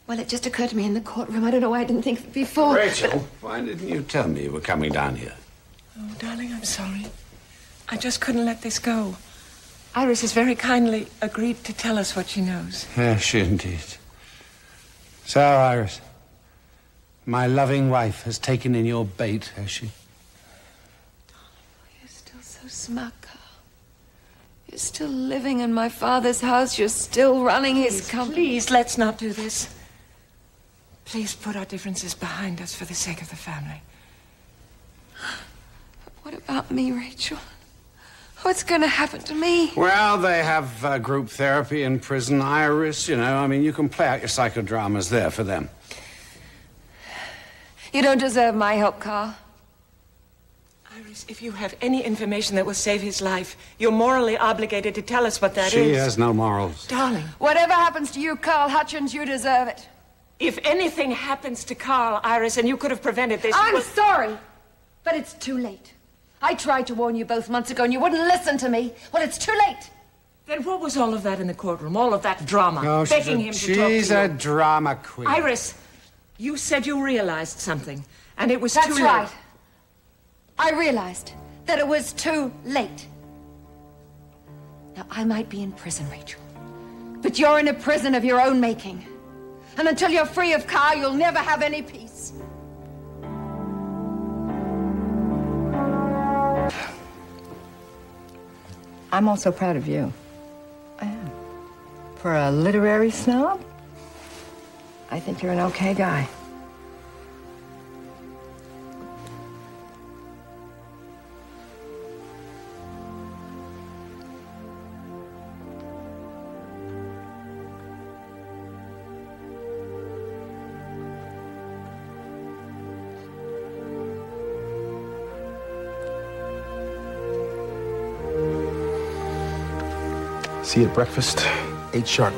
Well, it just occurred to me in the courtroom. I don't know why I didn't think of it before. Rachel, why didn't you tell me you were coming down here? Oh, darling, I'm sorry. I just couldn't let this go. Iris has very kindly agreed to tell us what she knows. Yes, she indeed. So, Iris, my loving wife has taken in your bait, has she? You're still so smug, Carl. You're still living in my father's house. You're still running his company. Please, let's not do this. Please put our differences behind us for the sake of the family. What about me, Rachel? What's going to happen to me? Well, they have group therapy in prison, Iris, you know. I mean, you can play out your psychodramas there for them. You don't deserve my help, Carl. Iris, if you have any information that will save his life, you're morally obligated to tell us what that is. She has no morals. Darling. Whatever happens to you, Carl Hutchins, you deserve it. If anything happens to Carl, Iris, and you could have prevented this... I'm sorry, but it's too late. I tried to warn you both months ago, and you wouldn't listen to me. Well, it's too late. Then what was all of that in the courtroom? All of that drama? Oh, begging him to talk to you? She's a drama queen. Iris, you said you realized something, and it was That's too late. right. I realized that it was too late. Now, I might be in prison, Rachel, but you're in a prison of your own making. And until you're free of Carl, you'll never have any peace. I'm also proud of you. I am. For a literary snob, I think you're an okay guy. See you at breakfast, 8 sharp.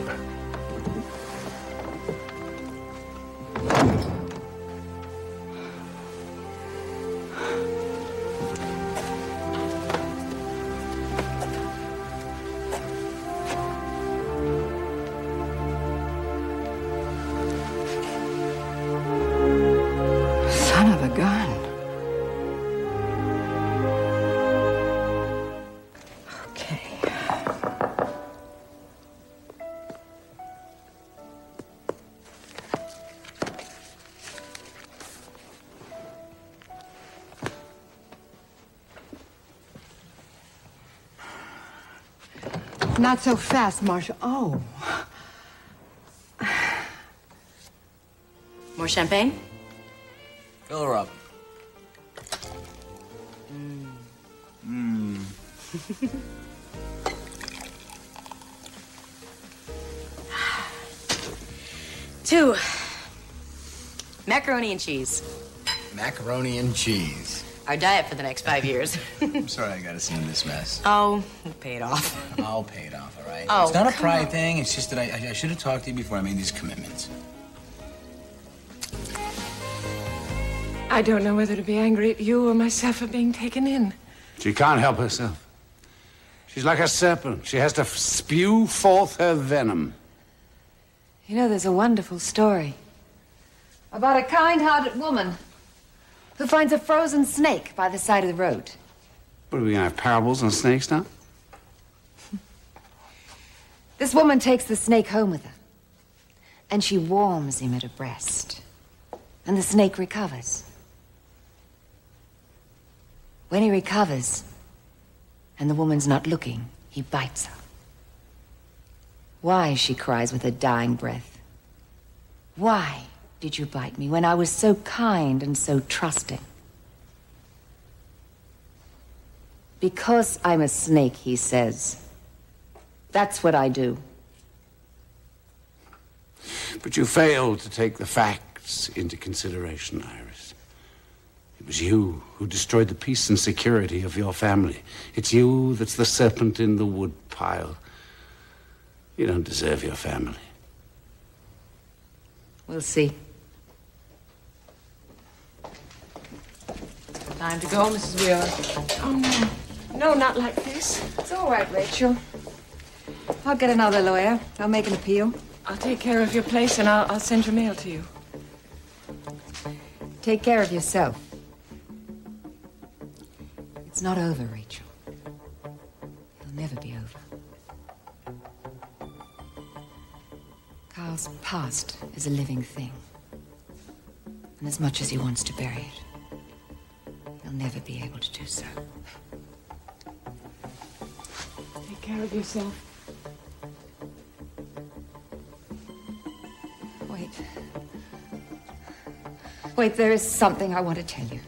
Son of a gun. Not so fast, Marshall. Oh. More champagne? Fill her up. Two. Macaroni and cheese. Macaroni and cheese. Our diet for the next 5 years. I'm sorry I gotta see in this mess. Oh, pay it off. I'll pay it off, all right? Oh, it's not a come pride on. thing. It's just that I should have talked to you before I made these commitments. I don't know whether to be angry at you or myself for being taken in. She can't help herself. She's like a serpent. She has to spew forth her venom. You know, there's a wonderful story about a kind-hearted woman who finds a frozen snake by the side of the road. What, are we gonna have parables on snakes now? This woman takes the snake home with her, and she warms him at her breast, and the snake recovers. When he recovers, and the woman's not looking, he bites her. Why, she cries with her dying breath. Why did you bite me when I was so kind and so trusting? Because I'm a snake, he says. That's what I do. But you failed to take the facts into consideration, Iris. It was you who destroyed the peace and security of your family. It's you that's the serpent in the wood pile. You don't deserve your family. We'll see. Time to go, Mrs. Wheeler. Oh, no. No, not like this. It's all right, Rachel. I'll get another lawyer. I'll make an appeal. I'll take care of your place and I'll send your mail to you. Take care of yourself. It's not over, Rachel. It'll never be over. Carl's past is a living thing. And as much as he wants to bury it, he'll never be able to do so. Take care of yourself. Wait, there is something I want to tell you.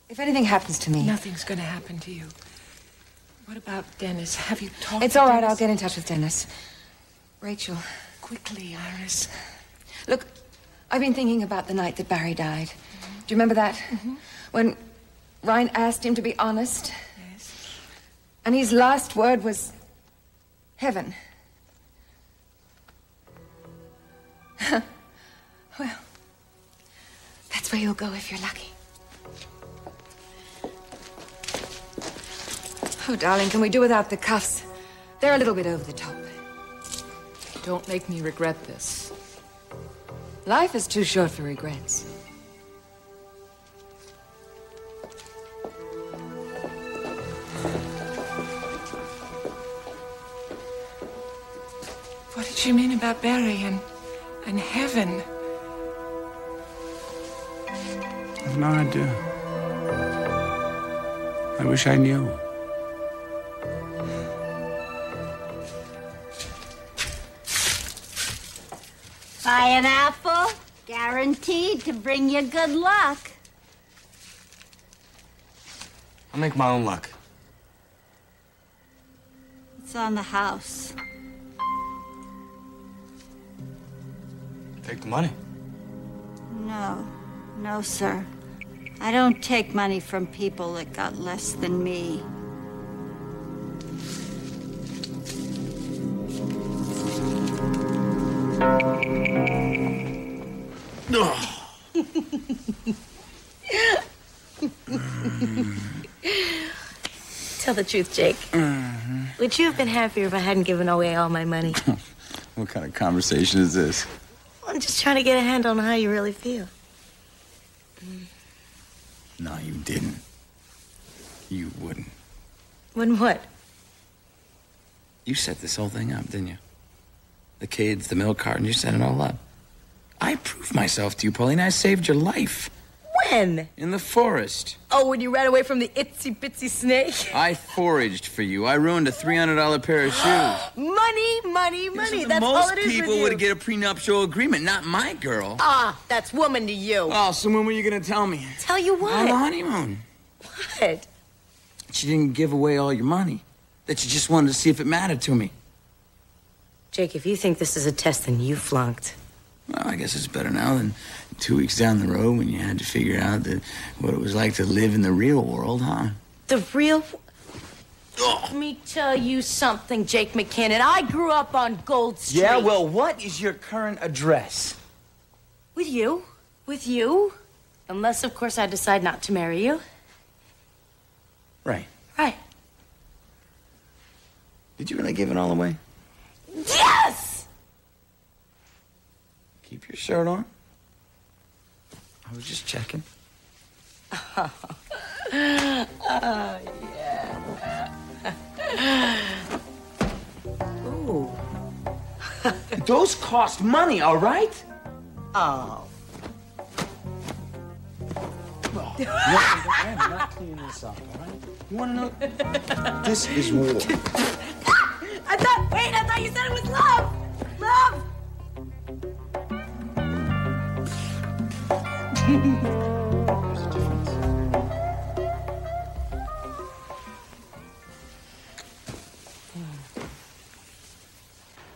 If anything happens to me... Nothing's going to happen to you. What about Dennis? Have you talked It's to all right, Dennis? I'll get in touch with Dennis. Rachel. Quickly, Iris. Look, I've been thinking about the night that Barry died. Do you remember that? Mm-hmm. When Ryan asked him to be honest? Yes. And his last word was... heaven. Well, that's where you'll go if you're lucky. Oh, darling, can we do without the cuffs? They're a little bit over the top. Don't make me regret this. Life is too short for regrets. What did she mean about Barry and heaven? I have no idea. I wish I knew. Buy an apple, guaranteed to bring you good luck. I'll make my own luck. It's on the house. Take the money. No, sir. I don't take money from people that got less than me. Tell the truth, Jake. Would you have been happier if I hadn't given away all my money? What kind of conversation is this? I'm just trying to get a handle on how you really feel. No, you didn't. You wouldn't. When what? You set this whole thing up, didn't you? The kids, the milk carton, you set it all up. I proved myself to you, Pauline. I saved your life. When? In the forest. Oh, when you ran away from the itsy-bitsy snake? I foraged for you. I ruined a $300 pair of shoes. Money. That's all it is with you. Most people would get a prenuptial agreement, not my girl. Ah, that's woman to you. Oh, so when were you going to tell me? Tell you what? On the honeymoon. What? She didn't give away all your money. That you just wanted to see if it mattered to me. Jake, if you think this is a test, then you flunked. Well, I guess it's better now than 2 weeks down the road when you had to figure out what it was like to live in the real world, huh? The real... Let me tell you something, Jake McKinnon. I grew up on Gold Street. Yeah, well, what is your current address? With you. With you. Unless, of course, I decide not to marry you. Right. Right. Did you really give it all away? Yes! Keep your shirt on. I was just checking. Yeah. Ooh. Those cost money, all right? Oh. I am not cleaning this up, all right? You want to know? This is war. I thought you said it was love. Love.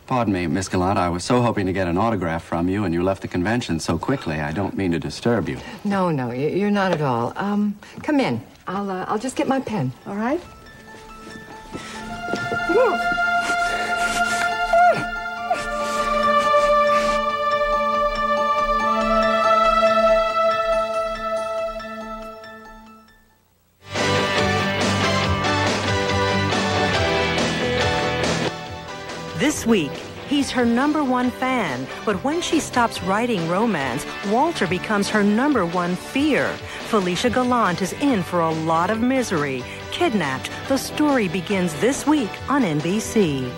Pardon me, Miss Gallant. I was so hoping to get an autograph from you, and you left the convention so quickly. I don't mean to disturb you. No, you're not at all. Come in. I'll just get my pen, all right? This week, he's her #1 fan, but when she stops writing romance, Walter becomes her #1 fear. Felicia Gallant is in for a lot of misery. Kidnapped, the story begins this week on NBC.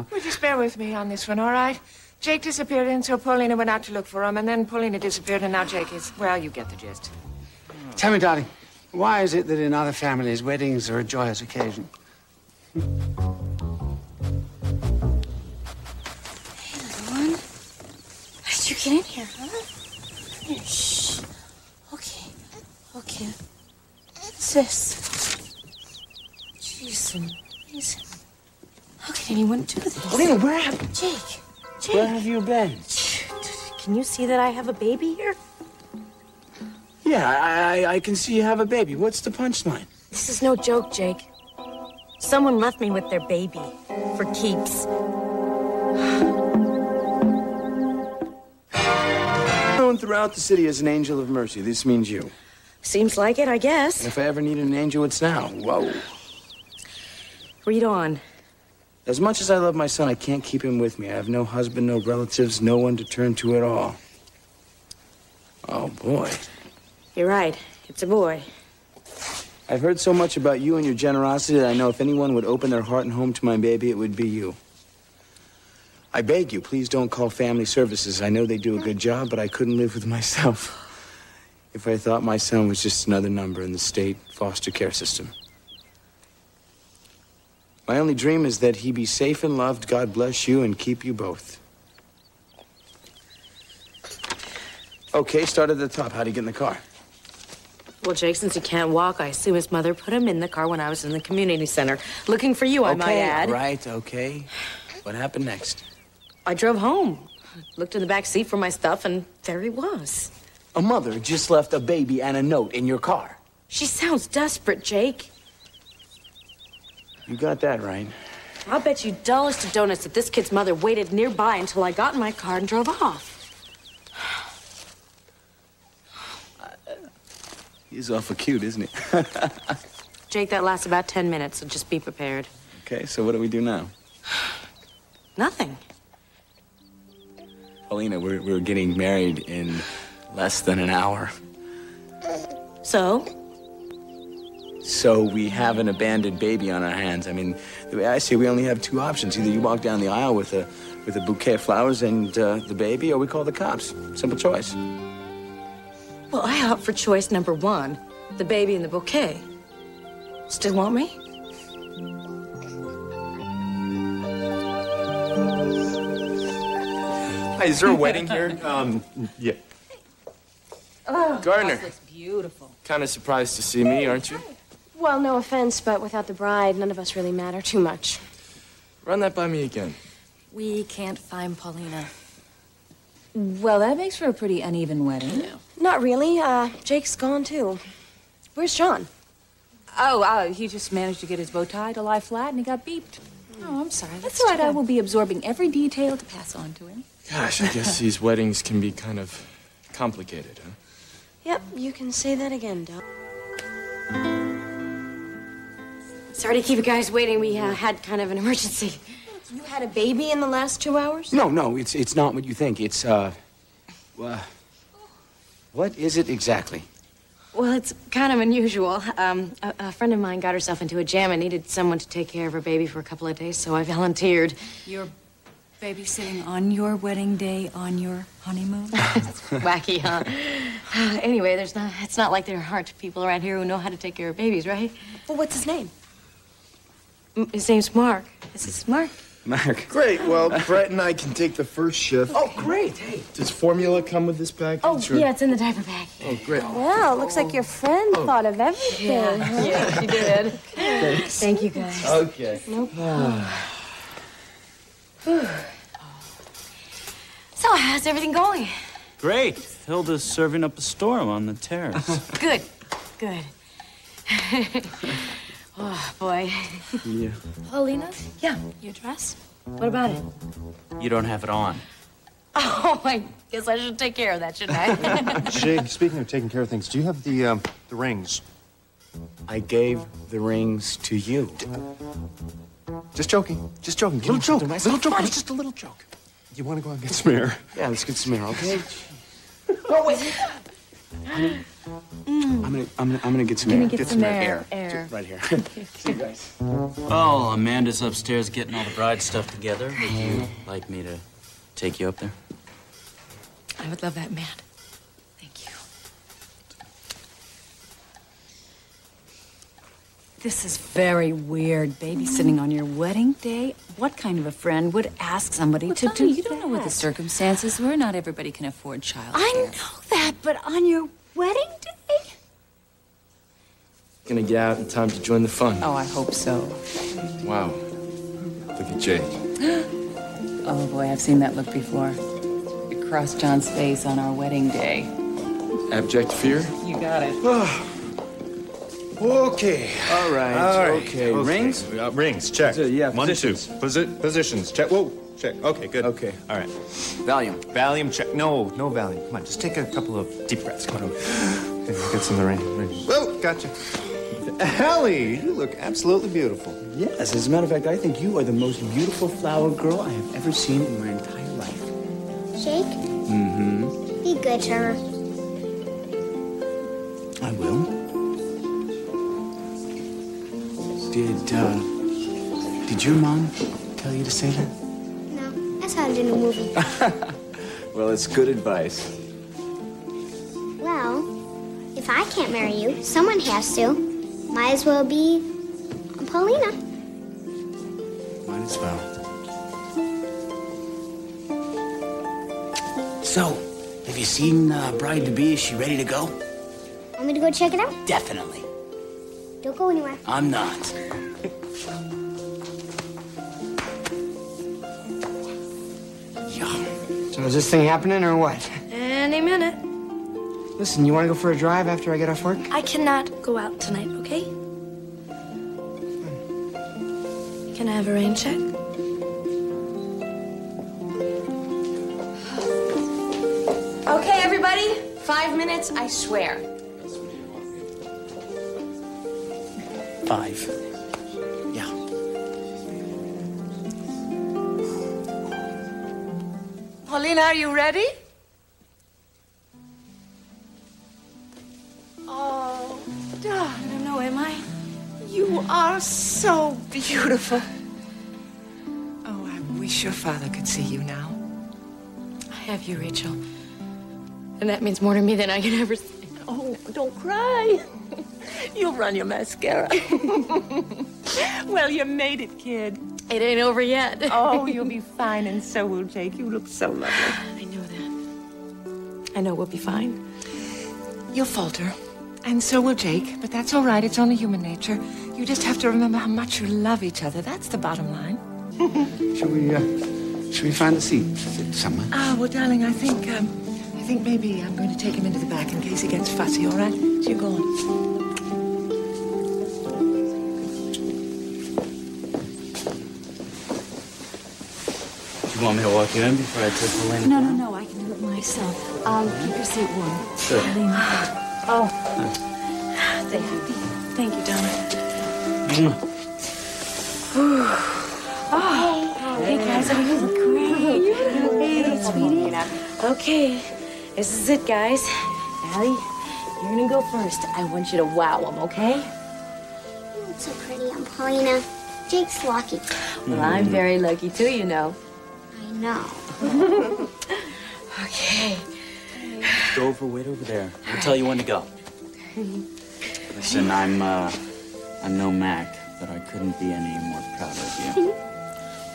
Well, just bear with me on this one, all right? Jake disappeared, and so Paulina went out to look for him, and then Paulina disappeared, and now Jake is... Well, you get the gist. Tell me, darling, why is it that in other families, weddings are a joyous occasion? Hey, little one. How did you get in here, huh? Here, shh. Okay. What's this? Jeez, amazing. How can anyone do this? Paulina, where have... Jake. Where have you been? Can you see that I have a baby here? Yeah, I can see you have a baby. What's the punchline? This is no joke, Jake. Someone left me with their baby. For keeps. Known throughout the city as an angel of mercy. This means you. Seems like it, I guess. And if I ever needed an angel, it's now. Whoa. Read on. As much as I love my son, I can't keep him with me. I have no husband, no relatives, no one to turn to at all. Oh, boy. You're right. It's a boy. I've heard so much about you and your generosity that I know if anyone would open their heart and home to my baby, it would be you. I beg you, please don't call family services. I know they do a good job, but I couldn't live with myself if I thought my son was just another number in the state foster care system. My only dream is that he be safe and loved. God bless you and keep you both. Okay, start at the top. How'd he get in the car? Well, Jake, since he can't walk, I assume his mother put him in the car when I was in the community center. Looking for you, I might add. Right, okay. What happened next? I drove home. Looked in the back seat for my stuff, and there he was. A mother just left a baby and a note in your car. She sounds desperate, Jake. You got that right. I'll bet you dollars to donuts that this kid's mother waited nearby until I got in my car and drove off. He's awful cute, isn't he? Jake, that lasts about 10 minutes, so just be prepared. Okay, so what do we do now? Nothing. Paulina, we're getting married in less than an hour. So? So we have an abandoned baby on our hands. I mean, the way I see it, we only have two options. Either you walk down the aisle with a bouquet of flowers and the baby, or we call the cops. Simple choice. Well, I opt for choice number 1, the baby and the bouquet. Still want me? Hi, is there a wedding here? Yeah. Oh, Gardner. This looks beautiful. Kind of surprised to see me, aren't you? Well, no offense, but without the bride, none of us really matter too much. Run that by me again. We can't find Paulina. Well, that makes for a pretty uneven wedding. Not really. Jake's gone, too. Where's John? Oh, he just managed to get his bow tie to lie flat, and he got beeped. Oh, I'm sorry. That's all right. I will be absorbing every detail to pass on to him. Gosh, I guess these weddings can be kind of complicated, huh? Yep, you can say that again, Doc. Sorry to keep you guys waiting. We had kind of an emergency. You had a baby in the last 2 hours? No, it's not what you think. It's, what is it exactly? Well, it's kind of unusual. A friend of mine got herself into a jam and needed someone to take care of her baby for a couple of days, so I volunteered. You're babysitting on your wedding day on your honeymoon? That's wacky, huh? Anyway, it's not like there aren't people around here who know how to take care of babies, right? Well, what's his name? His name's Mark. Is this Mark? Mark. Great. Well, Brett and I can take the first shift. Oh, great. Hey. Does formula come with this package? Oh, yeah, it's in the diaper bag. Oh, great. Well, looks like your friend thought of everything. Yeah, she did. Thanks. Thank you, guys. Okay. No problem. So, how's everything going? Great. Hilda's serving up a storm on the terrace. Good. Oh, boy. Yeah. Paulina? Yeah. Your dress? What about it? You don't have it on. Oh, I guess I should take care of that, shouldn't I? Jake, speaking of taking care of things, do you have the rings? I gave the rings to you. Just joking. Just joking. Little joke. Little joke. It's just a little joke. You want to go out and get some air? Yeah, let's get some air, okay? No, wait. I'm gonna get some air. Get some air. Right here. See you guys. Well, Amanda's upstairs getting all the bride stuff together. Would you like me to take you up there? I would love that, Matt. Thank you. This is very weird, babysitting on your wedding day. What kind of a friend would ask somebody to do You don't know what the circumstances were. Not everybody can afford childcare. I know that, but on your wedding day? Gonna get out in time to join the fun. Oh, I hope so. Wow. Look at Jake. Oh, boy, I've seen that look before. It crossed John's face on our wedding day. Abject fear? You got it. Okay. All right. Okay. Rings? Rings. Check. Yeah. 1, 2. Positions. Check. Whoa. Check. Okay. Good. Okay. All right. Valium. Valium, check. No Valium. Come on, just take a couple of deep breaths. Come on. Okay, get some of the rings. Whoa, gotcha. Allie, you look absolutely beautiful. Yes, as a matter of fact, I think you are the most beautiful flower girl I have ever seen in my entire life. Jake? Mm-hmm. Be good to her. I will. Did your mom tell you to say that? No, that's how I did in a movie. Well, it's good advice. Well, if I can't marry you, someone has to. Might as well be Paulina. Might as well. So, have you seen bride-to-be? Is she ready to go? Want me to go check it out? Definitely. Don't go anywhere. I'm not. So is this thing happening or what? Any minute. Listen, you want to go for a drive after I get off work? I cannot go out tonight, okay? Can I have a rain check? Okay, everybody. 5 minutes, I swear. 5. Yeah. Paulina, are you ready? Oh, darling. I don't know, am I? You are so beautiful. Oh, I wish your father could see you now. I have you, Rachel. And that means more to me than I can ever say. Oh, don't cry. You'll run your mascara. Well, you made it, kid. It ain't over yet. Oh, you'll be fine, and so will Jake. You look so lovely. I know that. I know we'll be fine. You'll falter, and so will Jake, but that's all right. It's only human nature. You just have to remember how much you love each other. That's the bottom line. Should we find the seat somewhere? Ah, well, darling, I think maybe I'm going to take him into the back in case he gets fussy, all right? So you're going. You want me to walk you in before I take Helene? No, I can do it myself. myself. Keep your suit warm. Sure. Oh. Thank you. Thank you, Donna. Oh, hey guys, I'm feeling great. Hey, sweetie. Okay, this is it, guys. Allie, you're gonna go first. I want you to wow them, okay? You look so pretty, Aunt Paulina. Jake's lucky. Well, I'm very lucky too, you know. I know. Okay. Wait over there. I'll tell you when to go. Listen, I'm no Mac, but I couldn't be any more proud of you.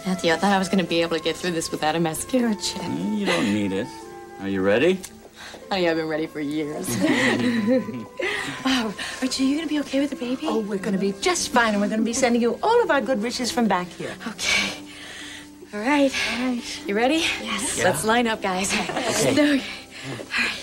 Matthew, I thought I was gonna be able to get through this without a mascara chip. You don't need it. Are you ready? Honey, I've been ready for years. Oh, Archie, are you gonna be okay with the baby? Oh, we're gonna be just fine, and we're gonna be sending you all of our good wishes from back here. Okay. All right. You ready? Yes. Let's line up, guys. Okay. All right.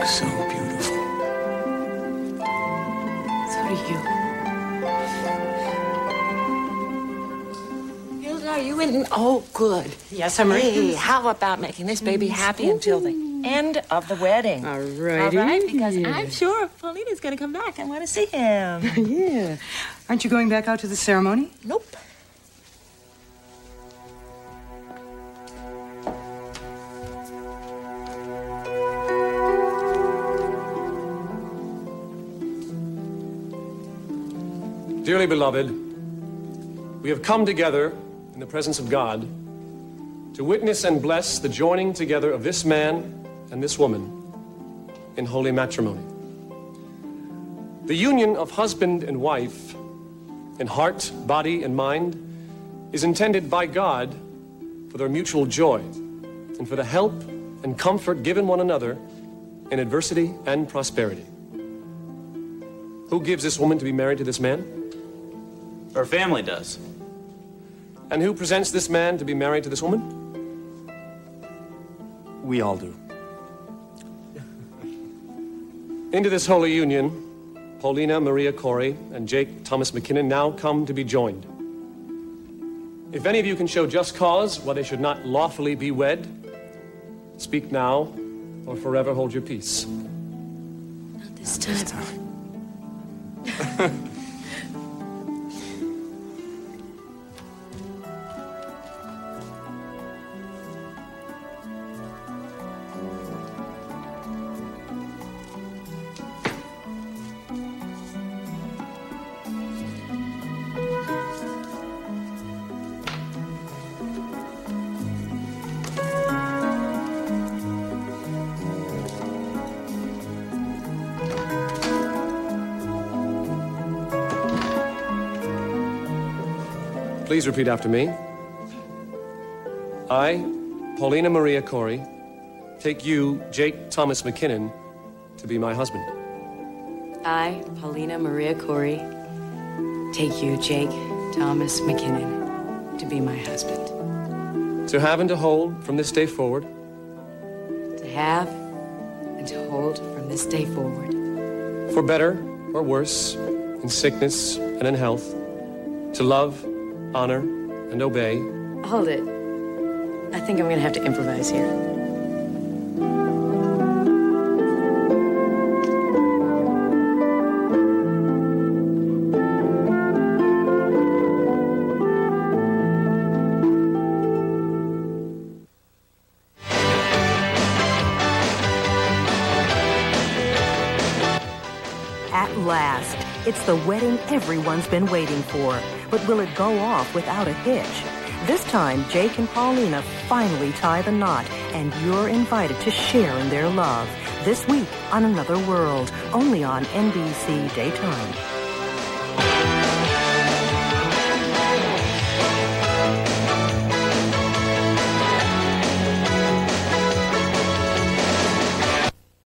So beautiful. So do you. Hilda, are you in? Oh, good. Yes, I'm ready. Hey, how about making this baby happy until the end of the wedding? All righty. All right, because I'm sure Paulina's going to come back and want to see him. Yeah. Aren't you going back out to the ceremony? Nope. Dearly beloved, we have come together in the presence of God to witness and bless the joining together of this man and this woman in holy matrimony. The union of husband and wife in heart, body, and mind is intended by God for their mutual joy and for the help and comfort given one another in adversity and prosperity. Who gives this woman to be married to this man? Her family does. And who presents this man to be married to this woman? We all do. Into this holy union, Paulina Maria Corey and Jake Thomas McKinnon now come to be joined. If any of you can show just cause why they should not lawfully be wed, speak now or forever hold your peace. Not this time. Please repeat after me. I, Paulina Maria Corey, take you, Jake Thomas McKinnon, to be my husband. I, Paulina Maria Corey, take you, Jake Thomas McKinnon, to be my husband. To have and to hold from this day forward. To have and to hold from this day forward. For better or worse, in sickness and in health. To love, honor, and obey. Hold it. I think I'm gonna have to improvise here. At last, it's the wedding everyone's been waiting for. But will it go off without a hitch? This time, Jake and Paulina finally tie the knot, and you're invited to share in their love. This week on Another World, only on NBC Daytime.